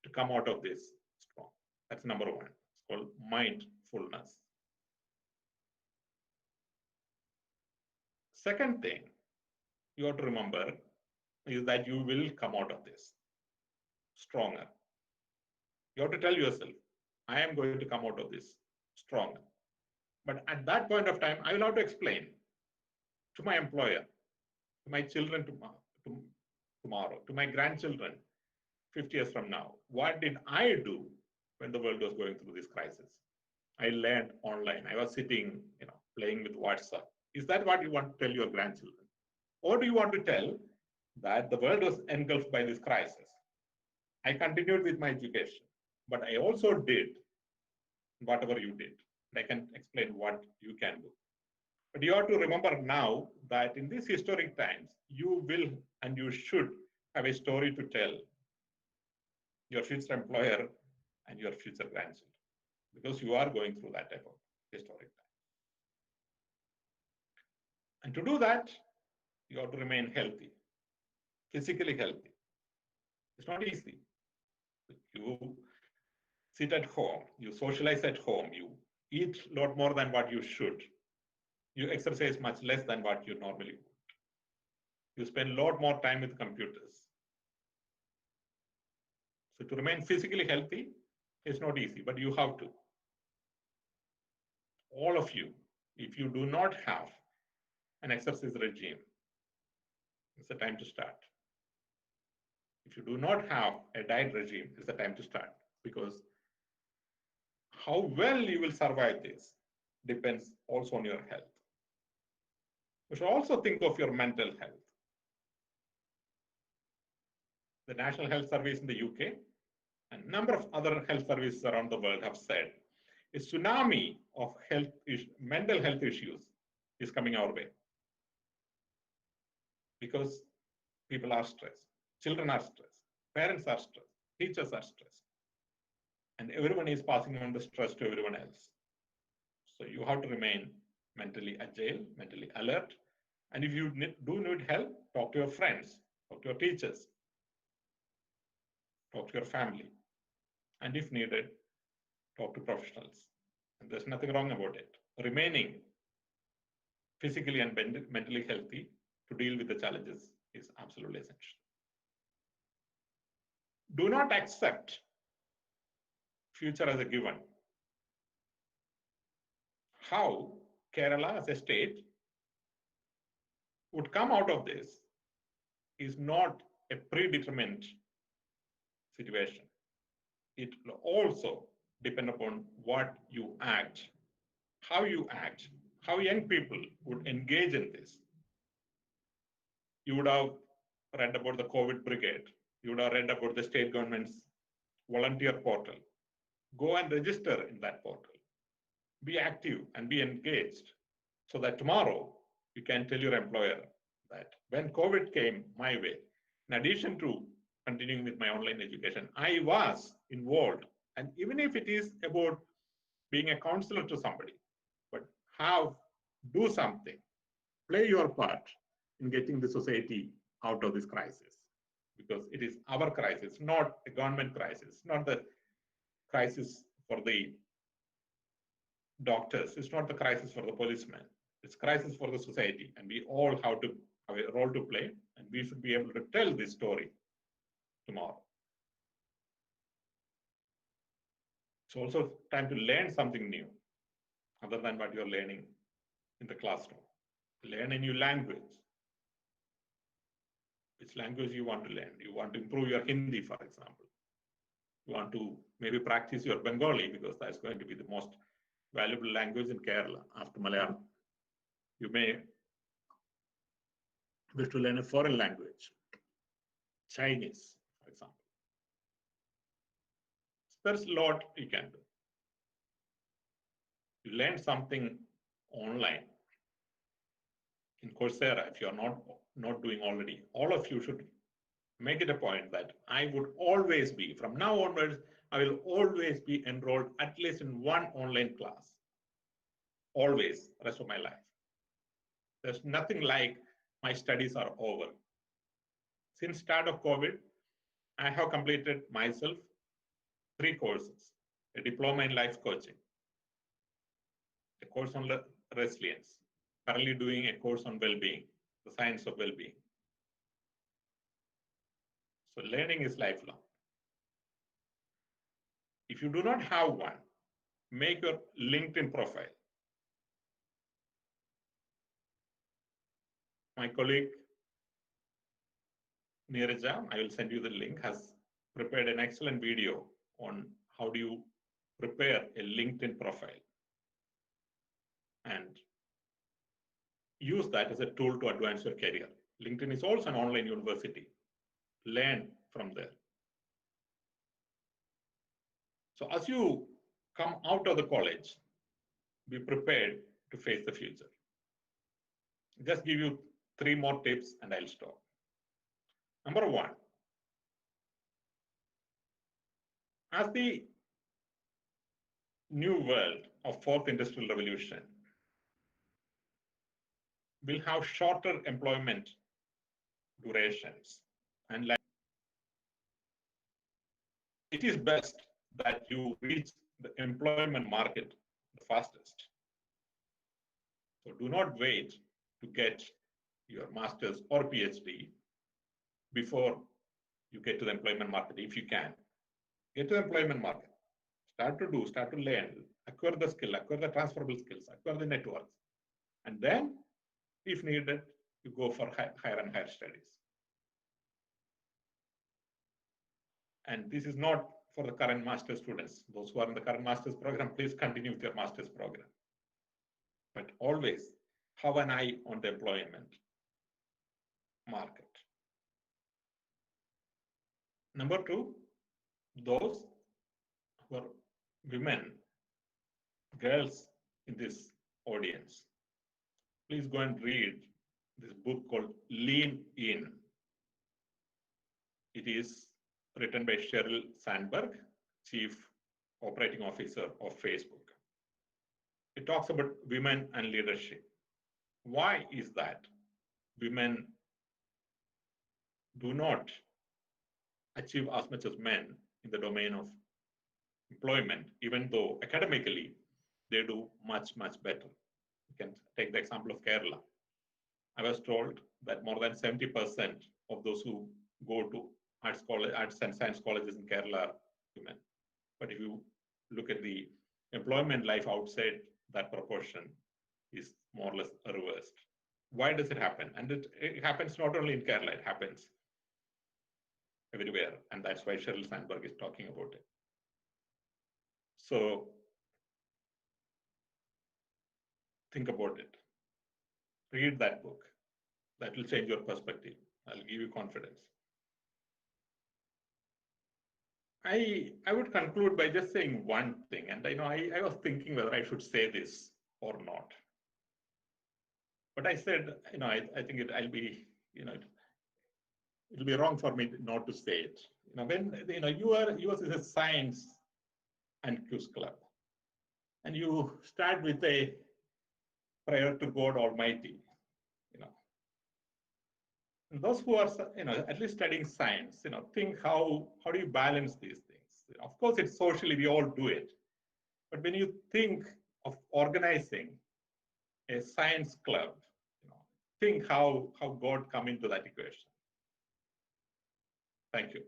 to come out of this strong. That's number one. It's called mindfulness. Second thing you have to remember is that you will come out of this stronger. You have to tell yourself, I am going to come out of this stronger. But at that point of time, I will have to explain to my employer, to my children tomorrow, to my grandchildren 50 years from now, what did I do when the world was going through this crisis? I learned online. I was sitting, playing with WhatsApp. Is that what you want to tell your grandchildren? Or do you want to tell that the world was engulfed by this crisis? I continued with my education, but I also did whatever you did. And I can explain what you can do. But you have to remember now that in these historic times, you will and you should have a story to tell your future employer and your future grandchildren, because you are going through that type of historic time. And to do that, you have to remain healthy, physically healthy. It's not easy. You sit at home, you socialize at home, you eat a lot more than what you should. You exercise much less than what you normally would. You spend a lot more time with computers. So to remain physically healthy is not easy, but you have to. All of you, if you do not have an exercise regime, it's the time to start. If you do not have a diet regime, it's the time to start, because how well you will survive this depends also on your health. You should also think of your mental health. The National Health Service in the UK and a number of other health services around the world have said a tsunami of mental health issues is coming our way, because people are stressed, children are stressed, parents are stressed, teachers are stressed, and everyone is passing on the stress to everyone else. So you have to remain mentally agile, mentally alert. And if you do need help, talk to your friends, talk to your teachers, talk to your family. And if needed, talk to professionals. And there's nothing wrong about it. Remaining physically and mentally healthy to deal with the challenges is absolutely essential. Do not accept future as a given. How Kerala as a state would come out of this is not a predetermined situation. It will also depend upon what you act, how young people would engage in this. You would have read about the COVID brigade. You would have read about the state government's volunteer portal. Go and register in that portal. Be active and be engaged, so that tomorrow you can tell your employer that when COVID came my way, in addition to continuing with my online education, I was involved. And even if it is about being a counselor to somebody, but do something, play your part in getting the society out of this crisis, because it is our crisis, not a government crisis, not the crisis for the doctors, it's not the crisis for the policemen, it's crisis for the society, and we all have to have a role to play, and we should be able to tell this story tomorrow. It's also time to learn something new other than what you're learning in the classroom. Learn a new language. Which language you want to learn? You want to improve your Hindi, for example. You want to maybe practice your Bengali, because that's going to be the most valuable language in Kerala after Malayalam. You may wish to learn a foreign language. Chinese, for example. There's a lot you can do. You learn something online in Coursera, if you're not doing already. All of you should make it a point that I would always be, from now onwards, I will always be enrolled at least in one online class. Always, rest of my life. There's nothing like my studies are over. Since start of COVID, I have completed myself 3 courses: a diploma in life coaching, a course on resilience, currently doing a course on well-being, the science of well-being. So learning is lifelong. If you do not have one, make your LinkedIn profile. My colleague Neeraja, I will send you the link, has prepared an excellent video on how do you prepare a LinkedIn profile and use that as a tool to advance your career. LinkedIn is also an online university. Learn from there. So as you come out of the college, be prepared to face the future. Just give you 3 more tips and I'll stop. Number 1, as the new world of 4th industrial revolution will have shorter employment durations, and like it is best that you reach the employment market the fastest. So do not wait to get your master's or PhD before you get to the employment market. If you can, get to the employment market. Start to learn, acquire the skill, acquire the transferable skills, acquire the networks. And then, if needed, you go for higher and higher studies. And this is not for the current master's students. Those who are in the current master's program, please continue with your master's program. But always have an eye on the employment market. Number 2, those who are women, girls in this audience, please go and read this book called Lean In. It is written by Sheryl Sandberg, Chief Operating Officer of Facebook. It talks about women and leadership. Why is that women do not achieve as much as men in the domain of employment, even though academically they do much, much better? You can take the example of Kerala. I was told that more than 70% of those who go to arts and science colleges in Kerala are women. But if you look at the employment life outside, that proportion is more or less reversed. Why does it happen? And it happens not only in Kerala, it happens everywhere. And that's why Sheryl Sandberg is talking about it. So think about it. Read that book. That will change your perspective. I'll give you confidence. I would conclude by just saying one thing, and I was thinking whether I should say this or not. But I said, I think it'll be wrong for me not to say it. When yours is a science and quiz club, and you start with a prayer to God Almighty, and those who are at least studying science, think how do you balance these things? Of course, it's socially, we all do it. But when you think of organizing a science club, think how God come into that equation. Thank you.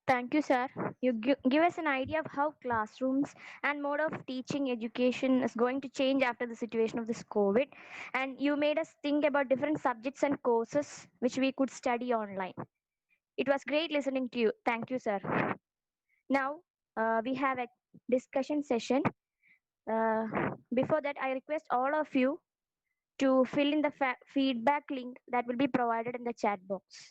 Thank you, sir. You give us an idea of how classrooms and mode of teaching education is going to change after the situation of this COVID. And you made us think about different subjects and courses which we could study online. It was great listening to you. Thank you, sir. Now, we have a discussion session. Before that, I request all of you to fill in the feedback link that will be provided in the chat box.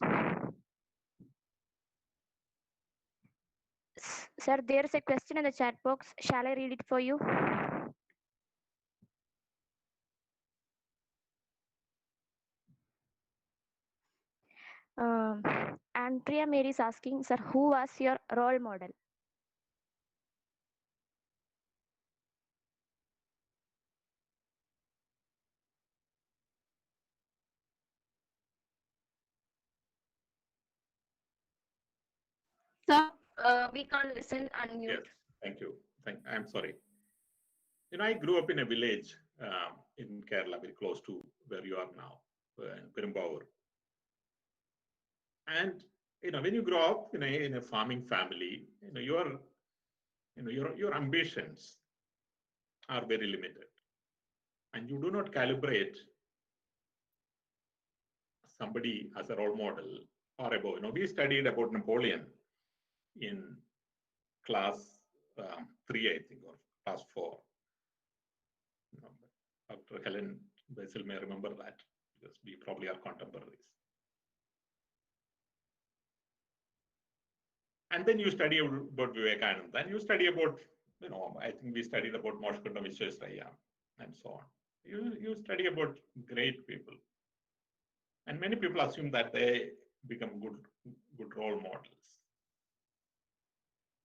Sir, there is a question in the chat box. Shall I read it for you? Andrea Mary is asking, sir, who was your role model? Sir, we can't listen. Unmute. Yes, thank you. I'm sorry. I grew up in a village in Kerala, very close to where you are now, in Perumbavoor. And when you grow up in a farming family, your ambitions are very limited, and you do not calibrate somebody as a role model or above. We studied about Napoleon in class 3, I think, or class 4. Dr. Helen Basil may remember that because we probably are contemporaries. And then you study about Vivekananda. Then you study about, I think we studied about Moshkunda Vishwesvaraya and so on. You study about great people. And many people assume that they become good role models.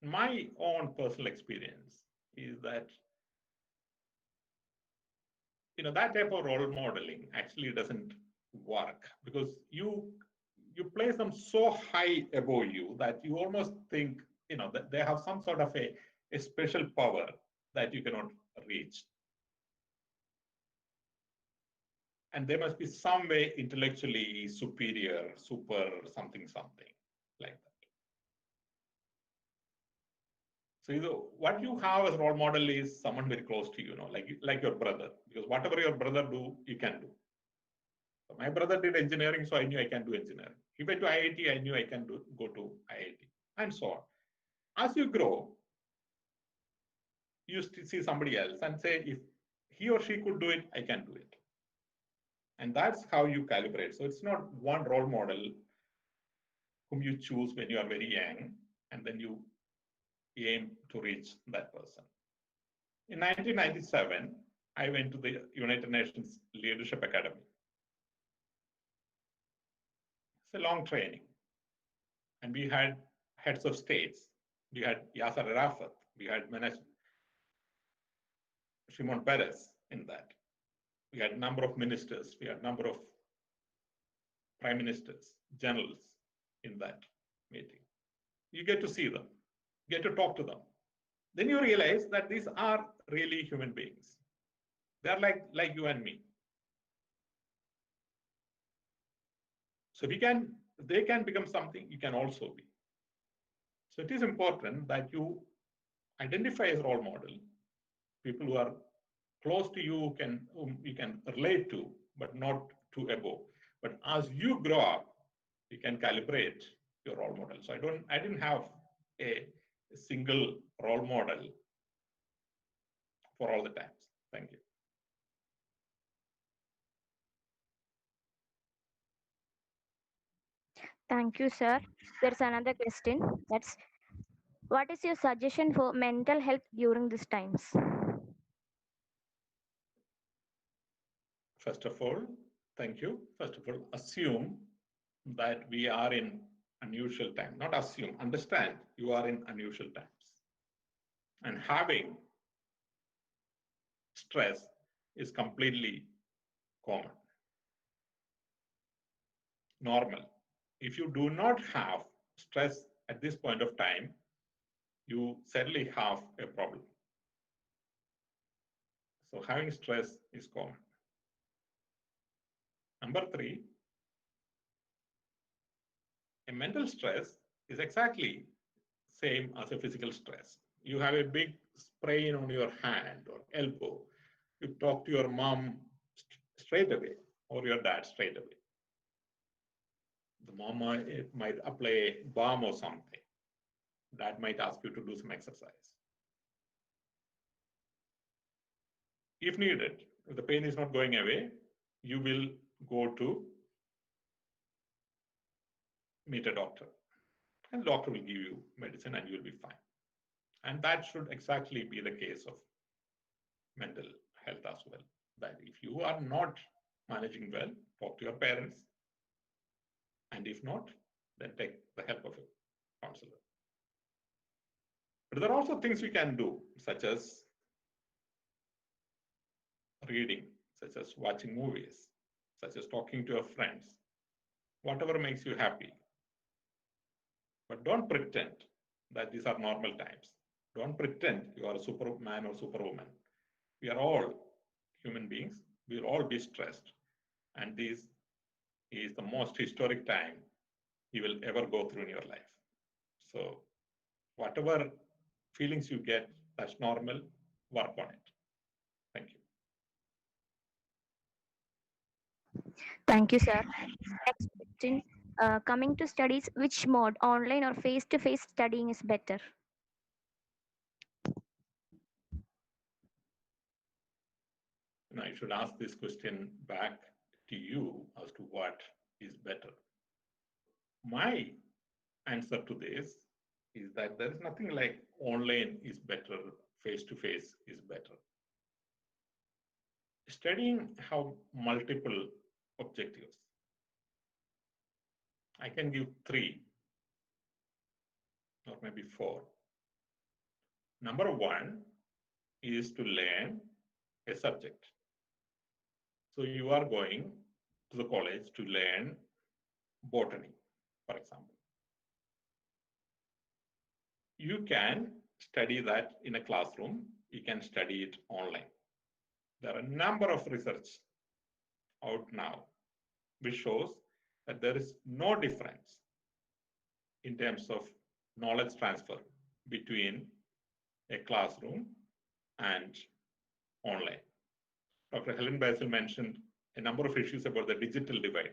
My own personal experience is that that type of role modeling actually doesn't work because you place them so high above you that you almost think that they have some sort of a special power that you cannot reach. And they must be some way intellectually superior, super something like that. So what you have as a role model is someone very close to you, like your brother, because whatever your brother do, you can do. So my brother did engineering, so I knew I can do engineering. He went to IIT, I knew I can go to IIT, and so on. As you grow, you see somebody else and say, if he or she could do it, I can do it. And that's how you calibrate. So it's not one role model whom you choose when you are very young, and then you aim to reach that person. In 1997, I went to the United Nations Leadership Academy. It's a long training. And we had heads of states. We had Yasser Arafat. We had Shimon Peres in that. We had a number of ministers. We had a number of prime ministers, generals in that meeting. You get to see them, get to talk to them. Then you realize that these are really human beings. They're like you and me. So they can become something, you can also be. So it is important that you identify as role model, people who are close to you, whom you can relate to, but not too above. But as you grow up, you can calibrate your role model. So I didn't have a single role model for all the times. Thank you. Thank you, sir. There's another question. That's what is your suggestion for mental health during these times? First of all, thank you. First of all, assume that we are in unusual time. Not assume, understand you are in unusual times. And having stress is completely common, normal. If you do not have stress at this point of time, you certainly have a problem. So having stress is common. Number 3, a mental stress is exactly same as a physical stress. You have a big sprain on your hand or elbow. You talk to your mom straight away or your dad straight away. The mom might apply balm or something. Dad might ask you to do some exercise. If needed, if the pain is not going away, you will go to meet a doctor. And the doctor will give you medicine and you will be fine. And that should exactly be the case of mental health as well. That if you are not managing well, talk to your parents. And if not, then take the help of a counselor. But there are also things we can do, such as reading, such as watching movies, such as talking to your friends, whatever makes you happy. But don't pretend that these are normal times. Don't pretend you are a superman or superwoman. We are all human beings. We will all be stressed. And this is the most historic time you will ever go through in your life. So whatever feelings you get, that's normal. Work on it. Thank you. Thank you, sir. Next question. Coming to studies, which mode, online or face-to-face studying is better? Now I should ask this question back to you as to what is better. My answer to this is that there is nothing like online is better, face-to-face is better. Studying have multiple objectives. I can give 3 or maybe 4. Number 1 is to learn a subject. So you are going to the college to learn botany, for example. You can study that in a classroom. You can study it online. There are a number of research out now which shows that there is no difference in terms of knowledge transfer between a classroom and online. Dr. Helen Basil mentioned a number of issues about the digital divide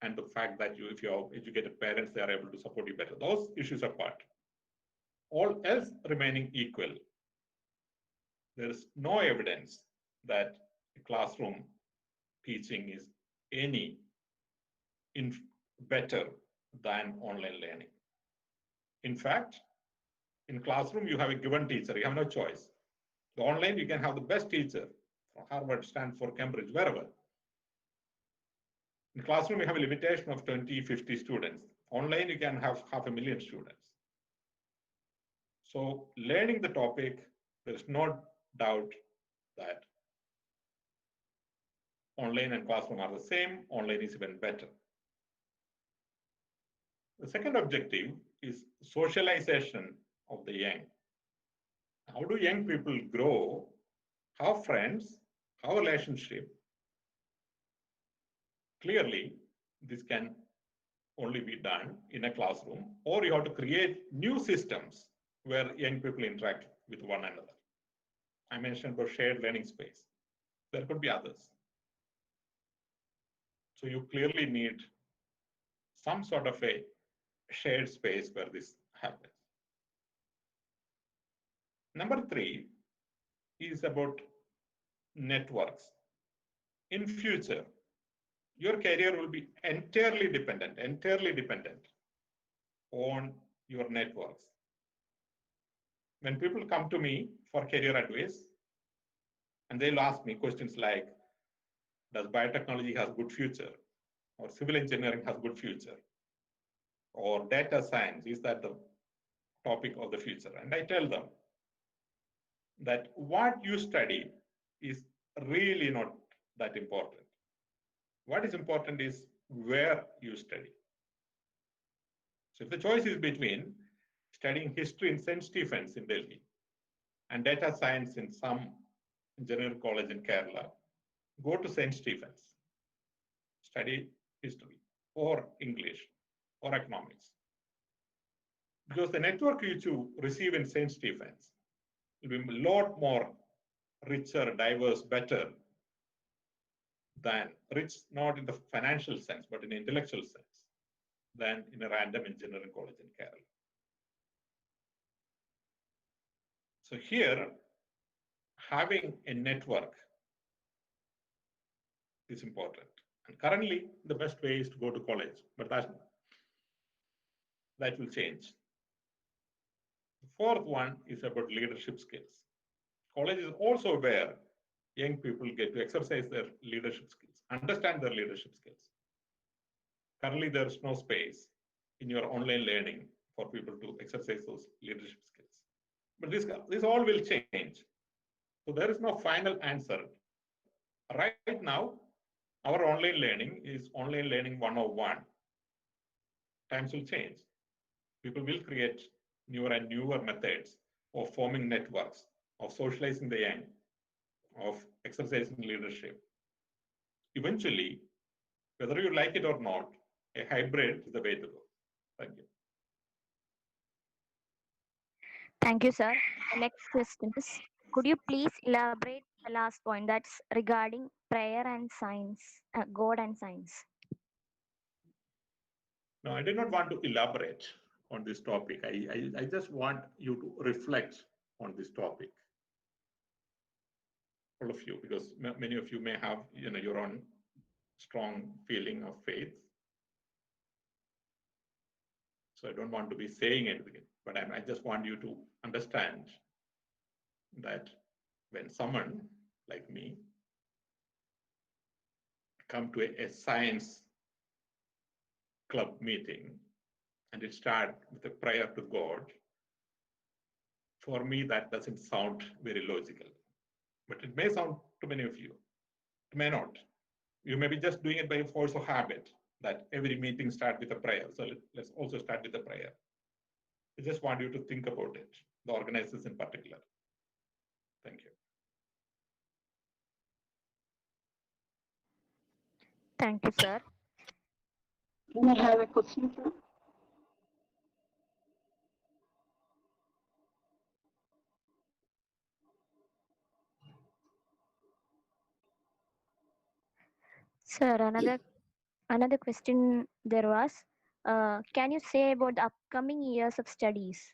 and the fact that if you have educated parents, they are able to support you better. Those issues apart. All else remaining equal, there is no evidence that classroom teaching is any better than online learning. In fact, in classroom, you have a given teacher, you have no choice. The online, you can have the best teacher from Harvard, Stanford, Cambridge, wherever. In classroom, you have a limitation of 20, 50 students. Online, you can have 500,000 students. So learning the topic, there's no doubt that online and classroom are the same. Online is even better. The second objective is socialization of the young. How do young people grow, have friends, have a relationship? Clearly, this can only be done in a classroom, or you have to create new systems where young people interact with one another. I mentioned about shared learning space. There could be others. So you clearly need some sort of a shared space where this happens. Number 3 is about networks. In future, your career will be entirely dependent on your networks. When people come to me for career advice, and they'll ask me questions like, does biotechnology have a good future? Or civil engineering has a good future? Or data science, is that the topic of the future? And I tell them that what you study is really not that important. What is important is where you study. So if the choice is between studying history in St. Stephen's in Delhi and data science in some engineering college in Kerala, go to St. Stephen's, study history or English or economics. Because the network you receive in St. Stephen's will be a lot more richer, diverse, better than rich, not in the financial sense, but in the intellectual sense, than in a random engineering college in Kerala. So here, having a network is important. And currently, the best way is to go to college, but that will change. The fourth one is about leadership skills. College is also where young people get to exercise their leadership skills, understand their leadership skills. Currently, there's no space in your online learning for people to exercise those leadership skills. But this all will change. So there is no final answer. Right now, our online learning is online learning 101. Times will change. People will create newer and newer methods of forming networks, of socializing the young, of exercising leadership. Eventually, whether you like it or not, a hybrid is the way to go. Thank you. Thank you, sir. The next question is, could you please elaborate the last point that's regarding prayer and science, God and science? No, I did not want to elaborate on this topic. I just want you to reflect on this topic. All of you, because many of you may have your own strong feeling of faith. So I don't want to be saying anything, but I just want you to understand that when someone like me come to a science club meeting and it starts with a prayer to God, for me that doesn't sound very logical. But it may sound to many of you. It may not. You may be just doing it by force of habit, that every meeting starts with a prayer. So let's also start with a prayer. I just want you to think about it, the organizers in particular. Thank you. Thank you, sir. Can I have a question, sir? Sir, another question there was, can you say about the upcoming years of studies?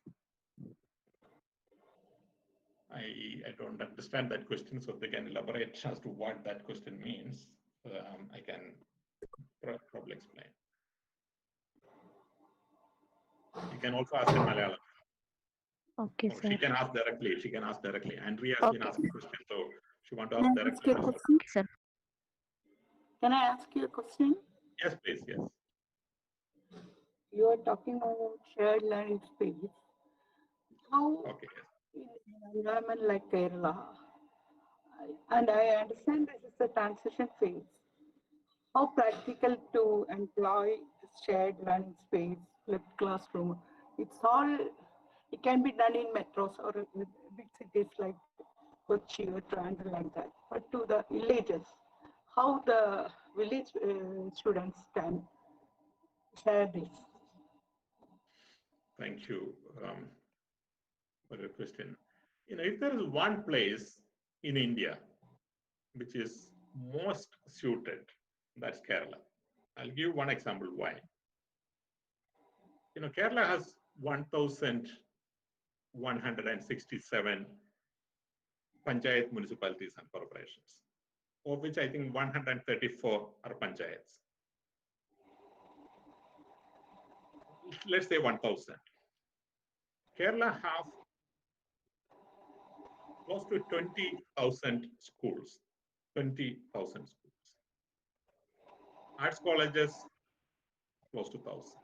I don't understand that question, so if they can elaborate as to what that question means, I can probably explain. You can also ask in Malayalam. Okay, Or sir. she can ask directly. She can ask directly. Andrea has been asking questions, so she wants to Can ask I ask directly. you a question? Okay, sir. Can I ask you a question? Yes, please. Yes. You are talking about shared learning space. How Okay. in an environment like Kerala, and I understand this is a transition phase, how practical to employ shared learning space, flipped classroom. It can be done in metros or with big cities like Kochi or Trivandrum like that. But to the villages, how the village students can share this? Thank you for your question. If there is one place in India which is most suited, that's Kerala. I'll give one example why. Kerala has 1,167 panchayat municipalities and corporations, of which I think 134 are panchayats. Let's say 1,000. Kerala have close to 20,000 schools. 20,000 schools. Arts colleges, close to 1,000.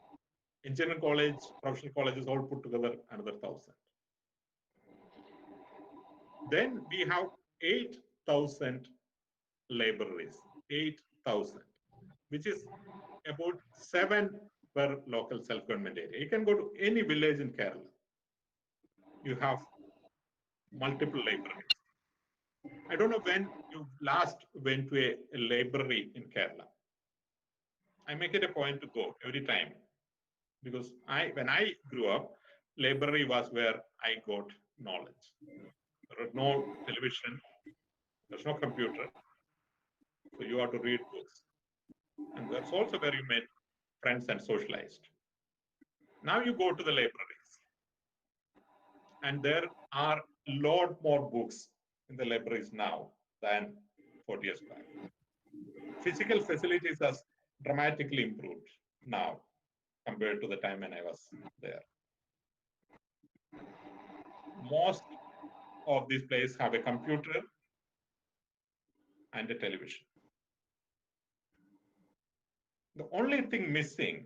Engineering college, professional colleges, all put together, another 1,000. Then we have 8,000 libraries, 8,000, which is about 7 per local self-government area. You can go to any village in Kerala. You have multiple libraries. I don't know when you last went to a library in Kerala. I make it a point to go every time, because when I grew up, library was where I got knowledge. There was no television, there's no computer, so you have to read books. And that's also where you met friends and socialized. Now you go to the libraries, and there are lot more books in the libraries now than 40 years back. Physical facilities has dramatically improved now compared to the time when I was there. Most of these places have a computer and a television. The only thing missing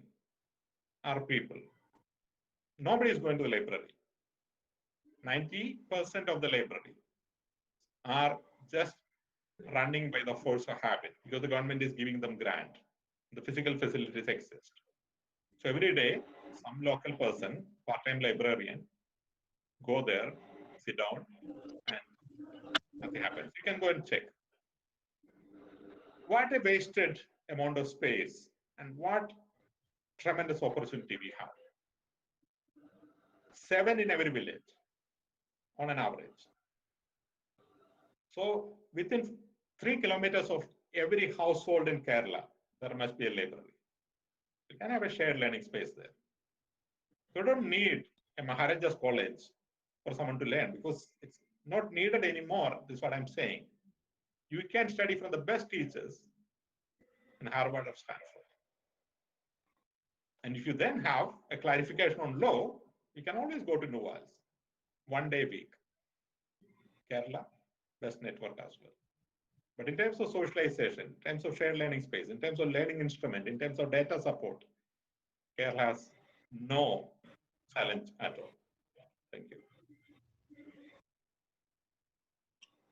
are people. Nobody is going to the library. 90% of the library are just running by the force of habit because the government is giving them grant. The physical facilities exist. So every day, some local person, part-time librarian, go there, sit down, and nothing happens. You can go and check. What a wasted amount of space and what tremendous opportunity we have. 7 in every village on an average. So within 3 kilometers of every household in Kerala, there must be a library. You can have a shared learning space there. You don't need a Maharaja's college for someone to learn because it's not needed anymore. This is what I'm saying. You can study from the best teachers in Harvard or Stanford. And if you then have a clarification on law, you can always go to Nuwals, 1 day a week. Kerala, best network as well. But in terms of socialization, in terms of shared learning space, in terms of learning instrument, in terms of data support, Kerala has no challenge at all. Thank you.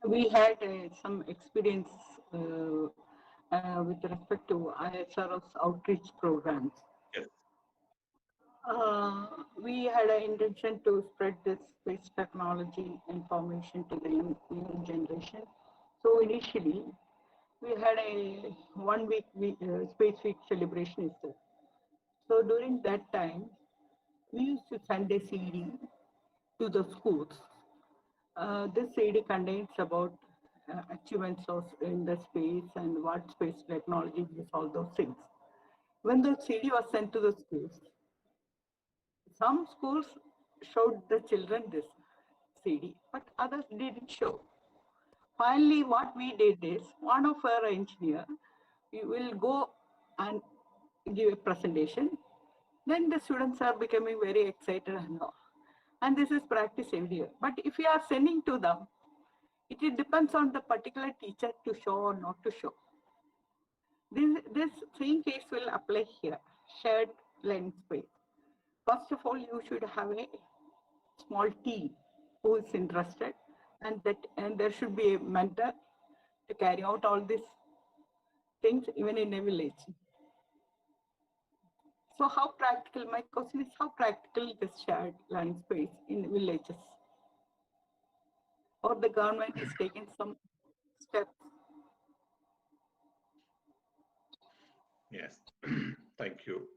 We had some experience with respect to ISRO's outreach programs. Yes. We had an intention to spread this space technology information to the young generation. So initially, we had a 1 week space week celebration. So during that time, we used to send a CD to the schools. This CD contains about achievements in the space and what space technology is, all those things. When the CD was sent to the schools, some schools showed the children this CD, but others didn't show. Finally, what we did is, one of our engineer, we will go and give a presentation. Then the students are becoming very excited and all. And this is practice every year. But if you are sending to them, it depends on the particular teacher to show or not to show. This same case will apply here, shared learning space. First of all, you should have a small team who is interested, and there should be a mentor to carry out all these things even in a village. So how practical, my question is, how practical this shared learning space in villages? Or the government is taking some steps? Yes, thank you.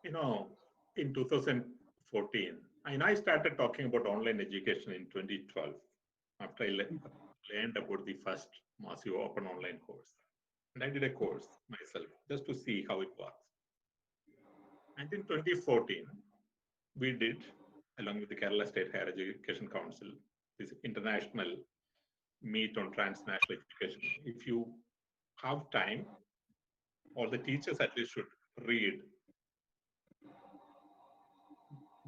You know, in 2014, I started talking about online education in 2012 after I learned about the first massive open online course. And I did a course myself just to see how it works. And in 2014, we did, along with the Kerala State Higher Education Council, this international meet on transnational education. If you have time, all the teachers at least should read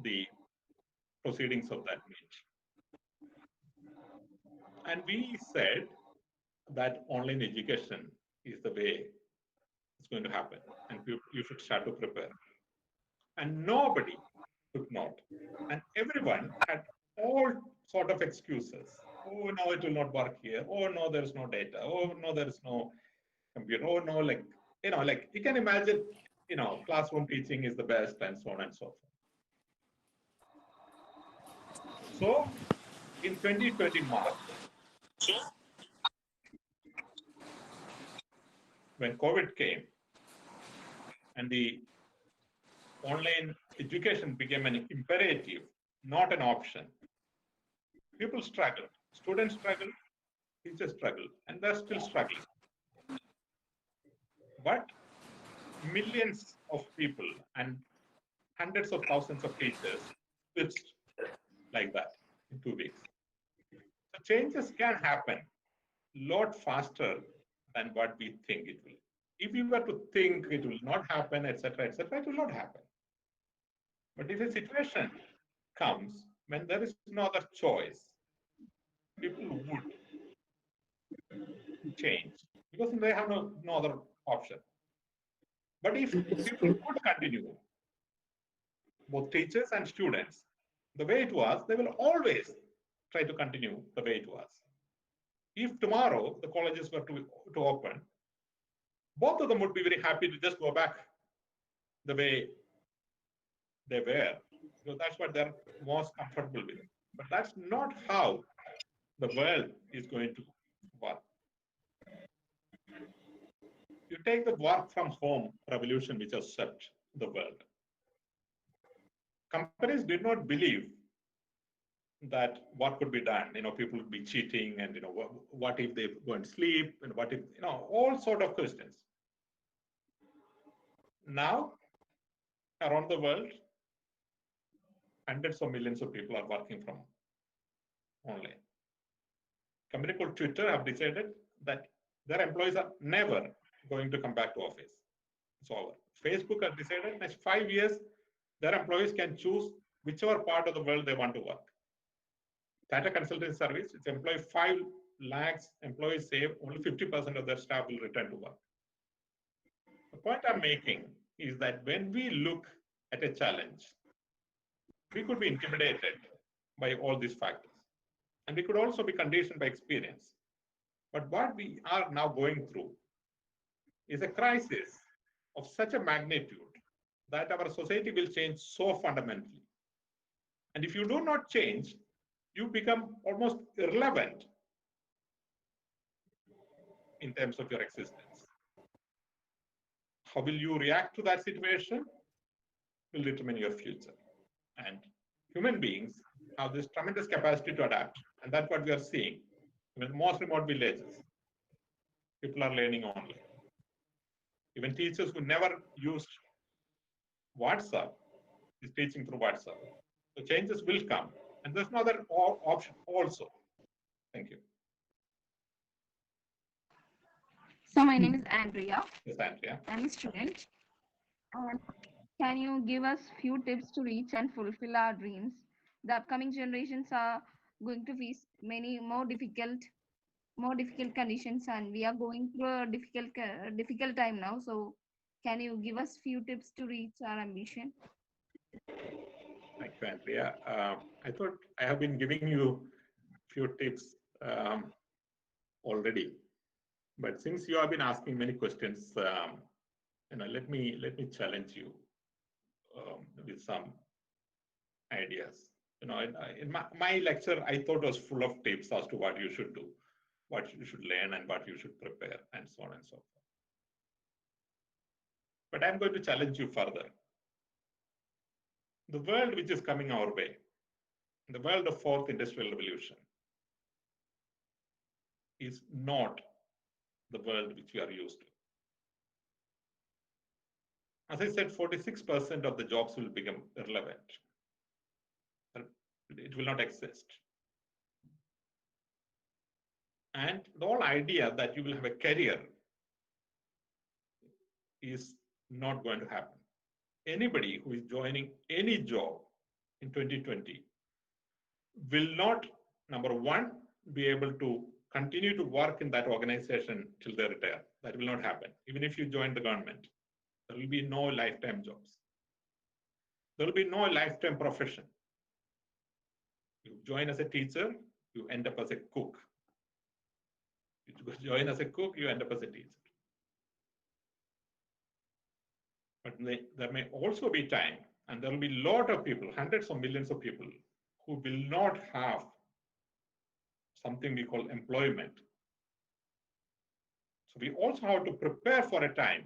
the proceedings of that meet. And we said that online education is the way it's going to happen, and you should start to prepare. And nobody took note. And everyone had all sort of excuses. Oh, no, it will not work here. Oh, no, there is no data. Oh, no, there is no computer. Oh, no, like you can imagine, classroom teaching is the best and so on and so forth. So in 2020 March, when COVID came and the online education became an imperative, not an option, people struggled, students struggled, teachers struggled, and they're still struggling. But millions of people and hundreds of thousands of teachers switched like that. in 2 weeks. So changes can happen a lot faster than what we think it will. If you were to think it will not happen, etc., it will not happen. But if a situation comes when there is no other choice, people would change because they have no other option. But if people would continue, both teachers and students, the way it was, they will always try to continue the way it was. If tomorrow the colleges were to open, both of them would be very happy to just go back the way they were. So that's what they're most comfortable with. But that's not how the world is going to work. You take the work from home revolution, which has swept the world. Companies did not believe that what could be done. People would be cheating, and what if they go and sleep, and what if all sort of questions. Now, around the world, hundreds of millions of people are working from online. A company called Twitter have decided that their employees are never going to come back to office. It's over. Facebook has decided next 5 years, their employees can choose whichever part of the world they want to work. Tata Consulting Service, its employee 5 lakhs employees say only 50% of their staff will return to work. The point I'm making is that when we look at a challenge, we could be intimidated by all these factors. And we could also be conditioned by experience. But what we are now going through is a crisis of such a magnitude that our society will change so fundamentally. And if you do not change, you become almost irrelevant in terms of your existence. How will you react to that situation will determine your future. And human beings have this tremendous capacity to adapt. And that's what we are seeing. In most remote villages, people are learning online. Even teachers who never used WhatsApp is teaching through WhatsApp. So changes will come. And there's no other option also. Thank you. So my name is Andrea. Yes, Andrea. I'm a student. Can you give us few tips to reach and fulfill our dreams? The upcoming generations are going to face many more difficult conditions, and we are going through a difficult time now. So can you give us few tips to reach our ambition? Thank you, Andrea. I thought I have been giving you few tips already, but since you have been asking many questions, let me challenge you with some ideas. In my lecture, I thought was full of tips as to what you should do, what you should learn, and what you should prepare, and so on and so forth. But I'm going to challenge you further. The world which is coming our way, the world of fourth industrial revolution, is not the world which we are used to. As I said, 46% of the jobs will become irrelevant. It will not exist. And the whole idea that you will have a career is not going to happen. Anybody who is joining any job in 2020 will not, number one, be able to continue to work in that organization till they retire. That will not happen. Even if you join the government, there will be no lifetime jobs. There will be no lifetime profession. You join as a teacher, you end up as a cook. You join as a cook, you end up as a teacher. But there may also be time, and there will be a lot of people, hundreds of millions of people, who will not have something we call employment. So we also have to prepare for a time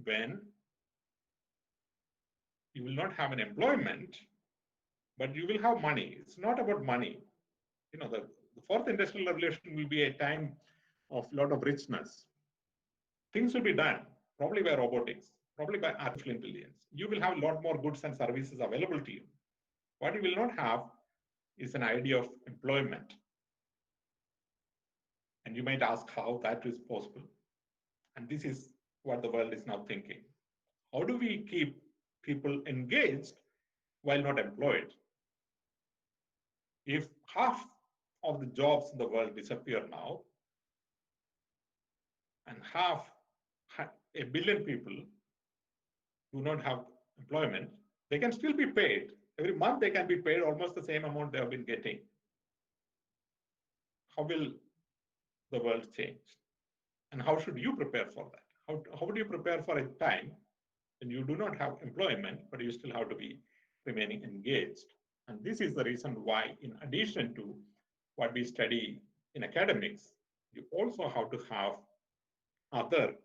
when you will not have an employment, but you will have money. It's not about money. The fourth industrial revolution will be a time of a lot of richness. Things will be done, probably by robotics, probably by artificial intelligence. You will have a lot more goods and services available to you. What you will not have is an idea of employment. And you might ask how that is possible. And this is what the world is now thinking. How do we keep people engaged while not employed? If half of the jobs in the world disappear now, and a billion people do not have employment, they can still be paid. Every month they can be paid almost the same amount they have been getting. How will the world change? And how should you prepare for that? How would you prepare for a time when you do not have employment, but you still have to be remaining engaged? And this is the reason why, in addition to what we study in academics, you also have to have other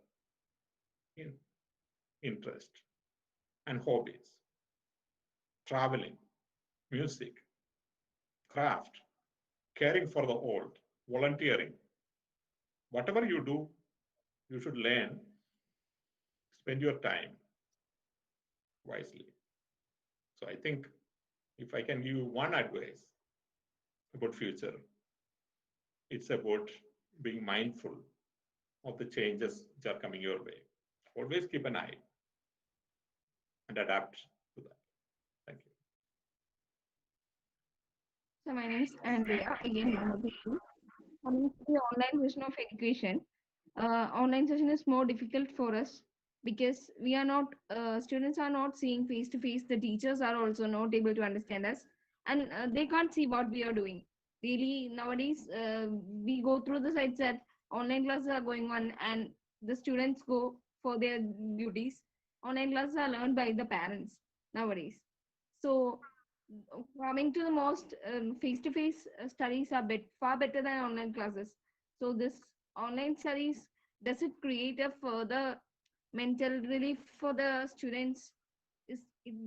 interest and hobbies: traveling, music, craft, caring for the old, volunteering. Whatever you do, you should learn, spend your time wisely. So I think if I can give you one advice about future, it's about being mindful of the changes which are coming your way. Always keep an eye and adapt to that. Thank you. So my name is Andrea. Again, coming to the online version of education. Online session is more difficult for us because we are not students are not seeing face to face. The teachers are also not able to understand us, and they can't see what we are doing. Really, nowadays we go through the sites that online classes are going on, and the students go for their duties. Online classes are learned by the parents nowadays. So coming to the most face-to-face studies are far better than online classes. So this online studies, does it create a further mental relief for the students? It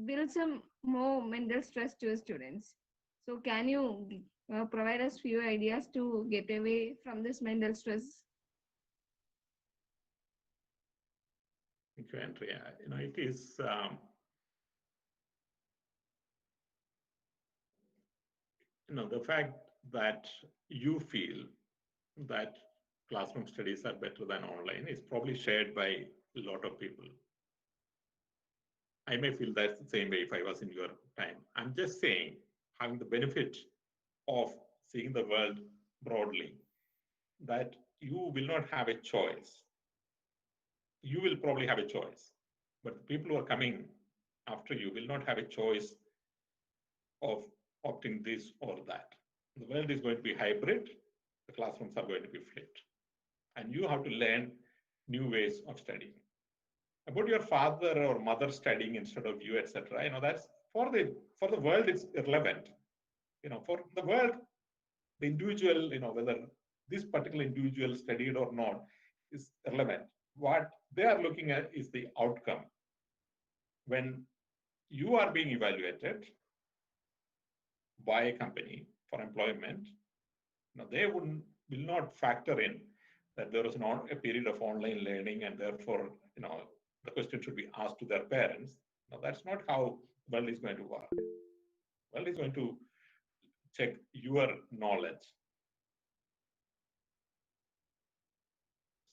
builds some more mental stress to the students. So can you provide us few ideas to get away from this mental stress? Thank you, Andrea. It is the fact that you feel that classroom studies are better than online is probably shared by a lot of people. I may feel that's the same way if I was in your time. I'm just saying, having the benefit of seeing the world broadly, that you will not have a choice. You will probably have a choice, but the people who are coming after you will not have a choice of opting this or that. The world is going to be hybrid. The classrooms are going to be flipped. And you have to learn new ways of studying. About your father or mother studying instead of you, etc. That's for the world, it's irrelevant. For the world, the individual, whether this particular individual studied or not, is irrelevant. What they are looking at is the outcome. When you are being evaluated by a company for employment, they will not factor in that there is a period of online learning, and therefore, the question should be asked to their parents. Now, that's not how the world is going to work. The world is going to check your knowledge.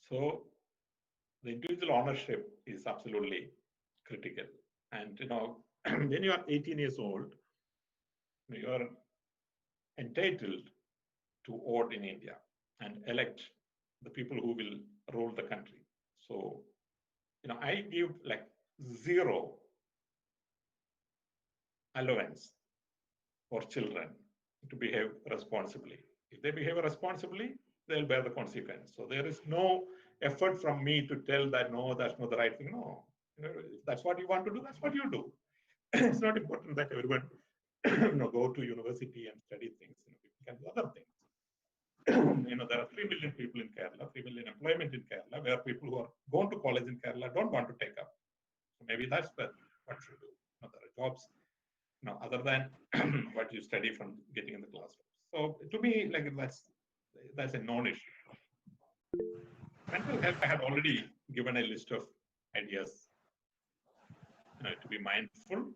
So the individual ownership is absolutely critical. And when you are 18 years old, you are entitled to vote in India and elect the people who will rule the country. So, I give like zero allowance for children to behave responsibly. If they behave responsibly, they'll bear the consequence. So there is no effort from me to tell that, no, that's not the right thing. No, if that's what you want to do, that's what you do. It's not important that everyone go to university and study things. People can do other things. There are 3 million people in Kerala, 3 million employment in Kerala, where people who are going to college in Kerala don't want to take up. So maybe that's what should do. There are jobs, other than what you study from getting in the classroom. So to me, like that's a non-issue. Mental health, I had already given a list of ideas, to be mindful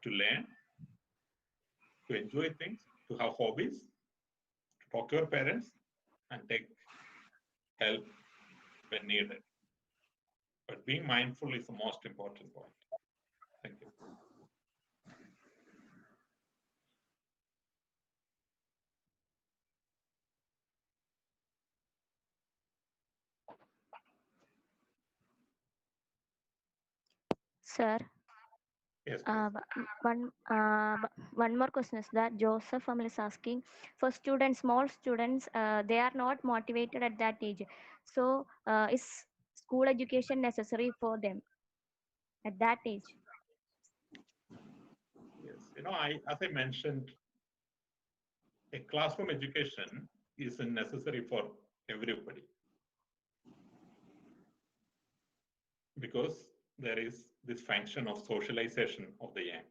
to learn, to enjoy things, to have hobbies, to talk to your parents, and take help when needed. But being mindful is the most important point. Thank you. Sir, Yes, please. one more question is that Joseph Amal is asking for students, small students, they are not motivated at that age. So, is school education necessary for them at that age? Yes, as I mentioned, a classroom education is necessary for everybody because there is this function of socialization of the young.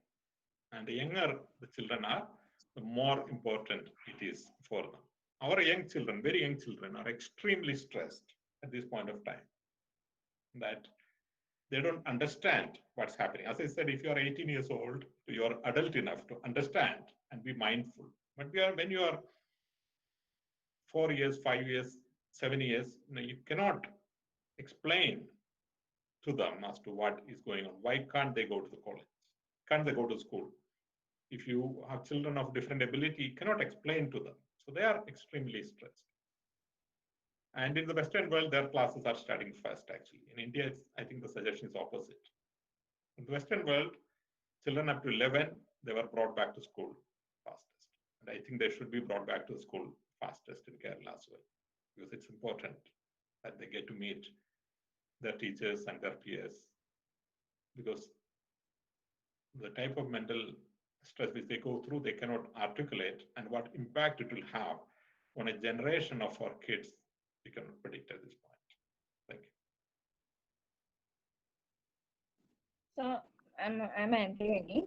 And the younger the children are, the more important it is for them. Our young children, very young children, are extremely stressed at this point of time, that they don't understand what's happening. As I said, if you are 18 years old, you are adult enough to understand and be mindful. But when you are 4 years, 5 years, 7 years, you cannot explain to them as to what is going on. Why can't they go to the college? Can't they go to school? If you have children of different ability, you cannot explain to them. So they are extremely stressed. And in the Western world, their classes are starting first, actually. In India, I think the suggestion is opposite. In the Western world, children up to 11, they were brought back to school fastest. And I think they should be brought back to school fastest in Kerala as well, because it's important that they get to meet their teachers and their peers, because the type of mental stress which they go through, they cannot articulate, and what impact it will have on a generation of our kids, we cannot predict at this point. Thank you. So I'm Anthony.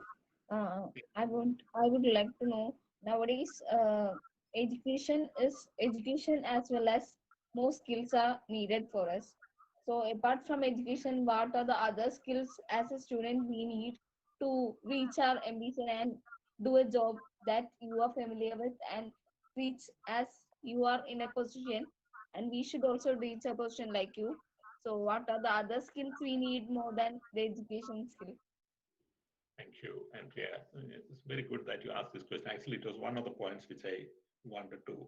I would like to know nowadays education as well as more skills are needed for us. So apart from education, what are the other skills as a student we need to reach our ambition and do a job that you are familiar with and reach as you are in a position, and we should also reach a position like you. So what are the other skills we need more than the education skill? Thank you. And yeah, it's very good that you asked this question. Actually, it was one of the points which I wanted to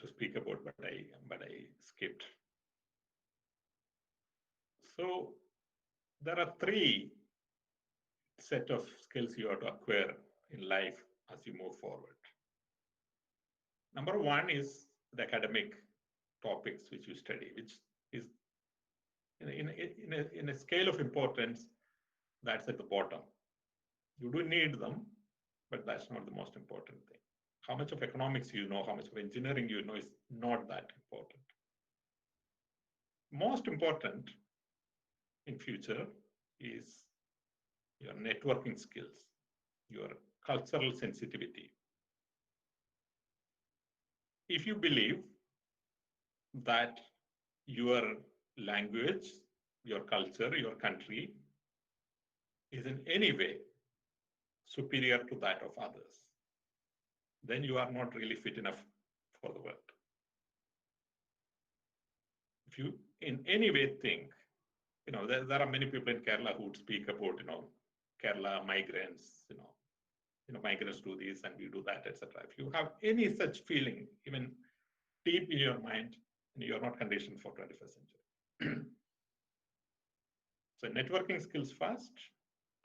speak about, but I skipped. So there are three set of skills you have to acquire in life as you move forward. Number one is the academic topics which you study, which is in a scale of importance, that's at the bottom. You do need them, but that's not the most important thing. How much of economics you know, how much of engineering you know is not that important. Most important in future is your networking skills, your cultural sensitivity. If you believe that your language, your culture, your country is in any way superior to that of others, then you are not really fit enough for the world. If you in any way think, there are many people in Kerala who would speak about, Kerala migrants, migrants do this and we do that, etc. If you have any such feeling, even deep in your mind, you're not conditioned for 21st century. So networking skills first,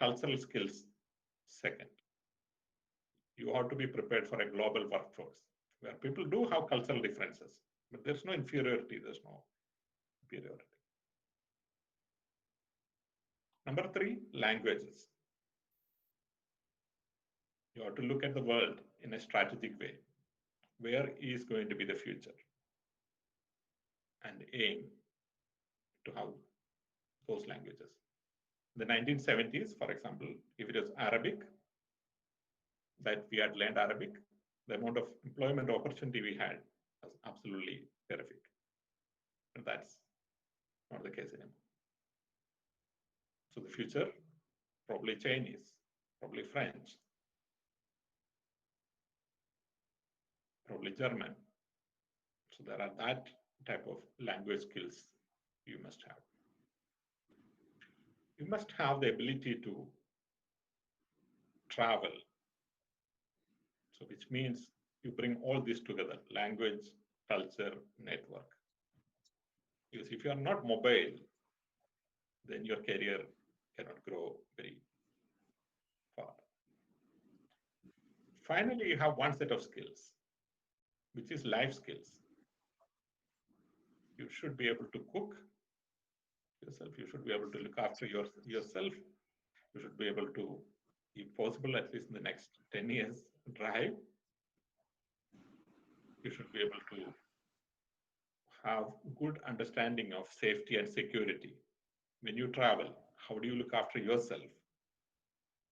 cultural skills second. You ought to be prepared for a global workforce where people do have cultural differences, but there's no inferiority, there's no superiority. Number three, languages. You have to look at the world in a strategic way. Where is going to be the future? And aim to have those languages. In the 1970s, for example, if it was Arabic, that we had learned Arabic, the amount of employment opportunity we had was absolutely terrific. But that's not the case anymore. So the future probably Chinese, probably French, probably German. So there are that type of language skills you must have. You must have the ability to travel. So which means you bring all this together, language, culture, network. Because if you are not mobile, then your career cannot grow very far. Finally, you have one set of skills, which is life skills. You should be able to cook yourself. You should be able to look after yourself. You should be able to, if possible, at least in the next 10 years, drive. You should be able to have good understanding of safety and security. When you travel, how do you look after yourself?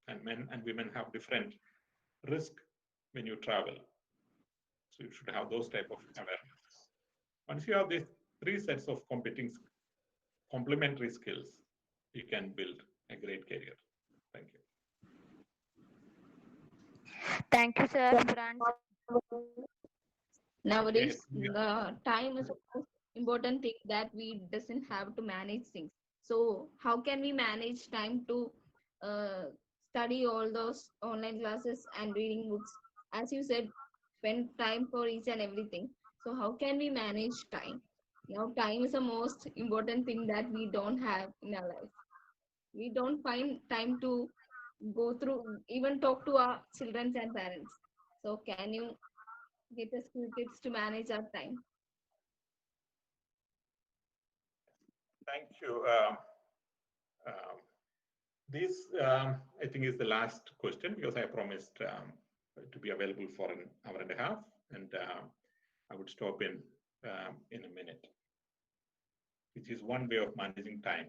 And men and women have different risk when you travel. So you should have those type of awareness. Once you have these three sets of complementary skills, you can build a great career. Thank you. Thank you, sir, for answering. Nowadays, Yeah. the time is the most important thing that we doesn't have to manage things. So how can we manage time to uh, study all those online classes and reading books? As you said, spend time for each and everything. So how can we manage time? Now, time is the most important thing that we don't have in our life. We don't find time to go through, even talk to our children and parents. So can you give us few tips to manage our time? Thank you. This, I think, is the last question because I promised to be available for an hour and a half, and I would stop in a minute, which is one way of managing time,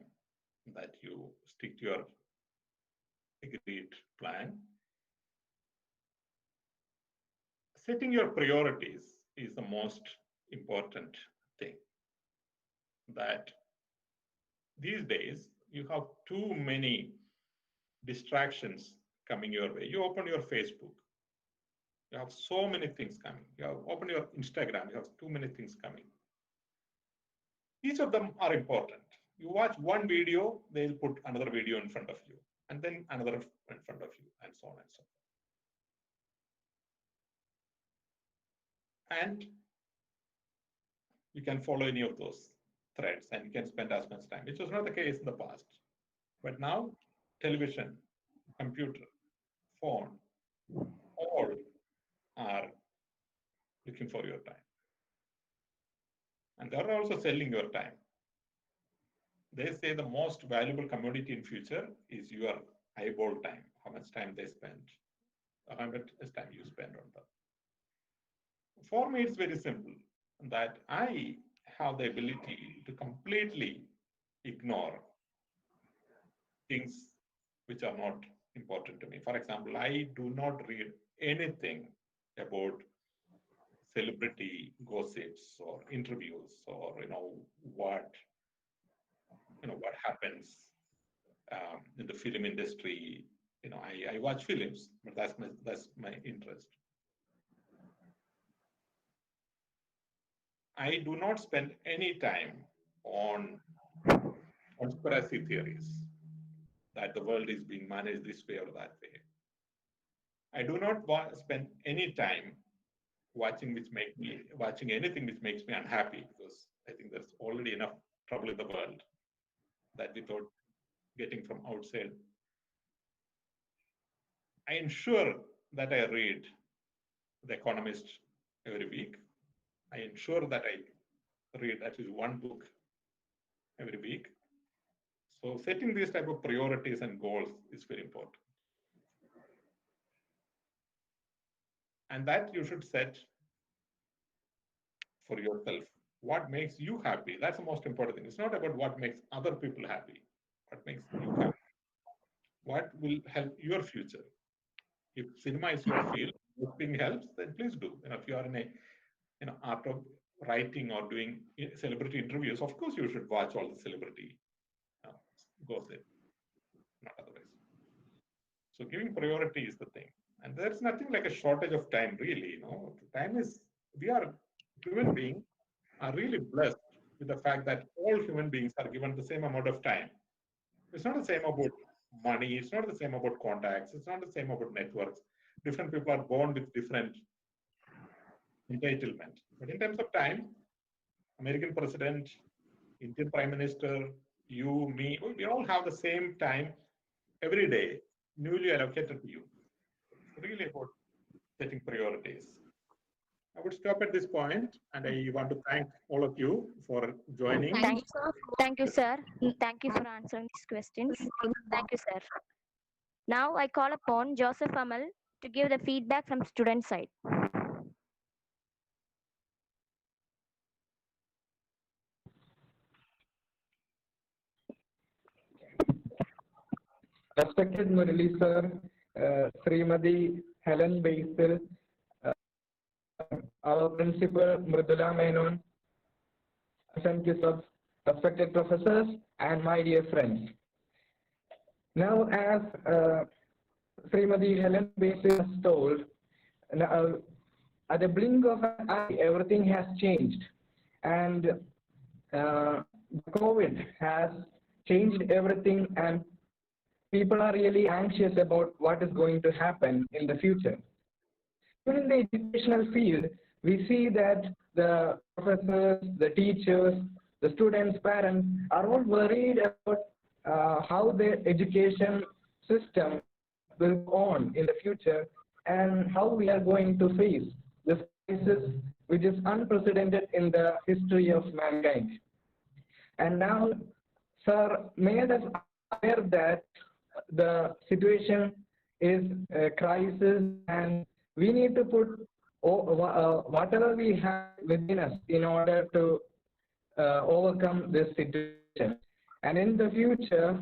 that you stick to your agreed plan. Setting your priorities is the most important thing. That these days you have too many distractions coming your way. You open your Facebook, you have so many things coming. You have open your Instagram, you have too many things coming. Each of them are important. You watch one video, they'll put another video in front of you, and then another in front of you, and so on and so forth. And you can follow any of those threads and you can spend as much time, which was not the case in the past. But now, television, computer, phone, all are looking for your time. And they're also selling your time. They say the most valuable commodity in future is your eyeball time, how much time they spend, how much time you spend on them. For me, it's very simple, that I have the ability to completely ignore things which are not important to me. For example, I do not read anything about celebrity gossips or interviews, or what happens in the film industry. I watch films, but that's my interest. I do not spend any time on conspiracy theories that the world is being managed this way or that way. I do not spend any time watching anything which makes me unhappy, because I think there's already enough trouble in the world that without getting from outside. I ensure that I read The Economist every week. I ensure that I read at least one book every week. So setting these type of priorities and goals is very important. And that you should set for yourself. What makes you happy? That's the most important thing. It's not about what makes other people happy. What makes you happy? What will help your future? If cinema is your field, if it helps, then please do. If you are in a art of writing or doing celebrity interviews, of course you should watch all the celebrity gossip, not otherwise. So giving priority is the thing. And there's nothing like a shortage of time, really. The time is, we are human beings are really blessed with the fact that all human beings are given the same amount of time. It's not the same about money. It's not the same about contacts. It's not the same about networks. Different people are born with different entitlement. But in terms of time, American president, Indian prime minister, you, me, we all have the same time every day, newly allocated to you. It's really about setting priorities. I would stop at this point, and I want to thank all of you for joining. Thank you, sir. Thank you for answering these questions. Thank you, sir. Now I call upon Joseph Amal to give the feedback from student side. Respected Muralee sir, Srimati Helen Basil, our principal Mridula Menon, thank you sir, respected professors and my dear friends. Now as Srimati Helen Basil has told, now, at the blink of an eye, everything has changed, and COVID has changed everything, and people are really anxious about what is going to happen in the future. Even in the educational field, we see that the professors, the teachers, the students, parents are all worried about how the education system will go on in the future and how we are going to face this crisis, which is unprecedented in the history of mankind. And now, sir made us aware that the situation is a crisis and we need to put whatever we have within us in order to overcome this situation. And in the future,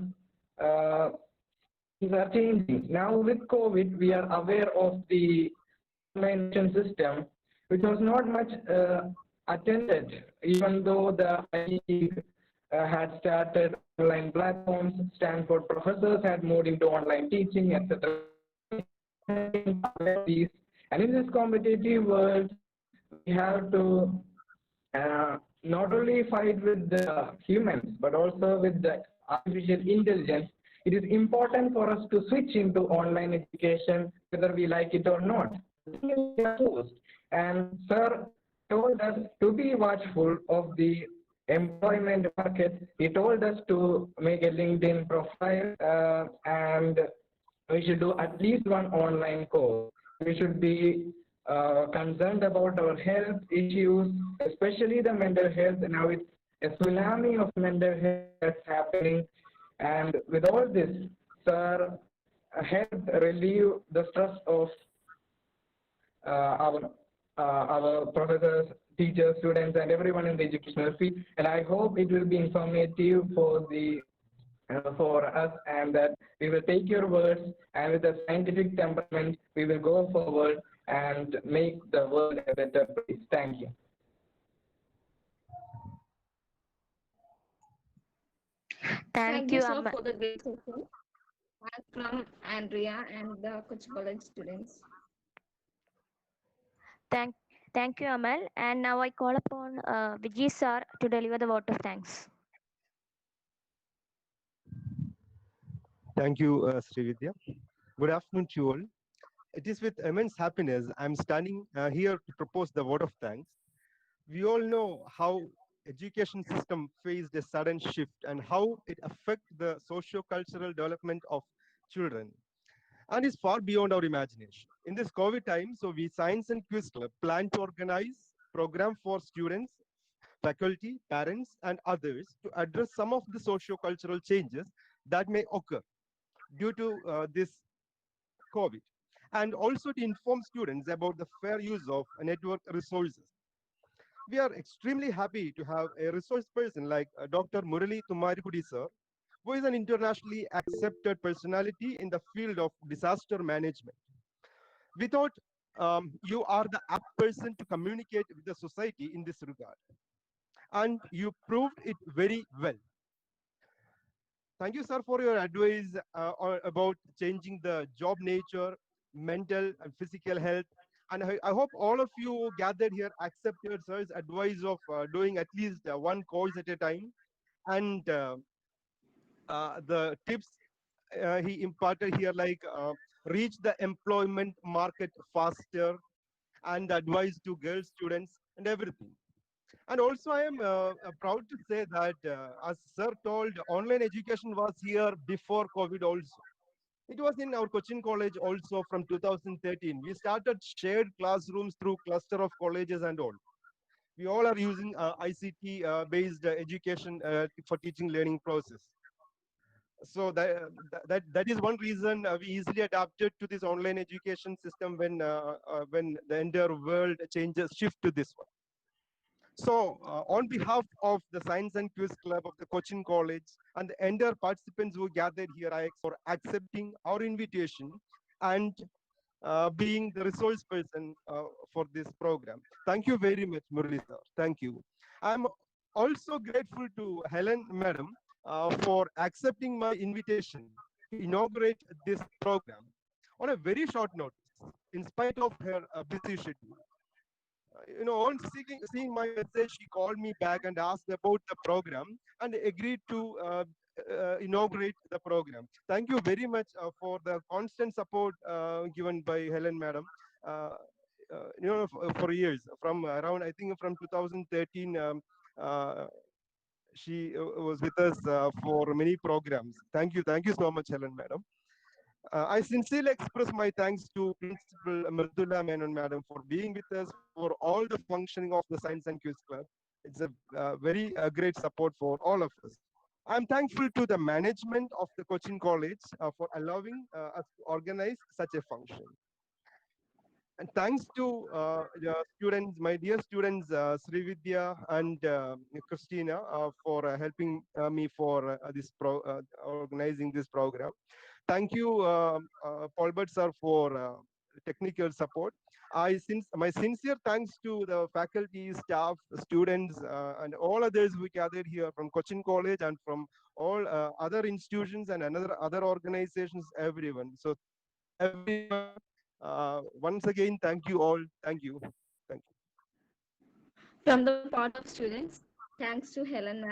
things are changing. Now with COVID, we are aware of the online system, which was not much attended, even though the Ivy League had started online platforms, Stanford professors had moved into online teaching, etc. And in this competitive world, we have to not only fight with the humans, but also with the artificial intelligence. It is important for us to switch into online education, whether we like it or not. And sir told us to be watchful of the employment market. He told us to make a LinkedIn profile and we should do at least one online course. We should be concerned about our health issues, especially the mental health. Now it's a tsunami of mental health that's happening. And with all this, sir, help relieve the stress of our professors, teachers, students, and everyone in the educational field. And I hope it will be informative for us, and that we will take your words and with a scientific temperament, we will go forward and make the world a better place. Thank you. Thank you, sir, Amal. for the great session. And from Andrea and the Kochi College students. Thank you, Amal. And now I call upon Vijay sir to deliver the vote of thanks. Thank you, Srividya. Good afternoon to you all. It is with immense happiness I'm standing here to propose the vote of thanks. We all know how education system faced a sudden shift and how it affects the socio-cultural development of children and is far beyond our imagination. In this COVID time, so we Science and Quiz Club plan to organize program for students, faculty, parents, and others to address some of the socio-cultural changes that may occur due to this COVID, and also to inform students about the fair use of network resources. We are extremely happy to have a resource person like Dr. Muralee Thummarukudy sir, who is an internationally accepted personality in the field of disaster management. We thought you are the apt person to communicate with the society in this regard, and you proved it very well. Thank you, sir, for your advice about changing the job nature, mental and physical health. And I hope all of you gathered here accepted sir's advice of doing at least one course at a time. And the tips he imparted here, like reach the employment market faster and advice to girl students and everything. And also, I am proud to say that, as Sir told, online education was here before COVID also. It was in our Cochin College also from 2013. We started shared classrooms through cluster of colleges and all. We all are using ICT based education for teaching learning process. So that is one reason we easily adapted to this online education system when the entire world changes shift to this one. So, on behalf of the Science and Quiz Club of the Cochin College and the entire participants who gathered here, I for accepting our invitation and being the resource person for this program. Thank you very much, Murali sir. Thank you. I'm also grateful to Helen Madam for accepting my invitation to inaugurate this program on a very short notice, in spite of her busy schedule. On seeing my message, she called me back and asked about the program and agreed to inaugurate the program. Thank you very much for the constant support given by Helen Madam. For years, from around, I think from 2013, uh, she was with us for many programs. Thank you so much, Helen Madam. I sincerely express my thanks to Principal Mridula Menon Madam for being with us for all the functioning of the Science and Quiz Club. It's a very great support for all of us. I'm thankful to the management of the Cochin College for allowing us to organize such a function. And thanks to the students, my dear students, Srividya and Christina, for helping me for organizing this program. Thank you, Paulbert sir, for technical support. My sincere thanks to the faculty, staff, students, and all others who gathered here from Cochin College and from all other institutions and another other organizations, everyone. So everyone, once again, thank you all. Thank you. Thank you. From the part of students, thanks to Helen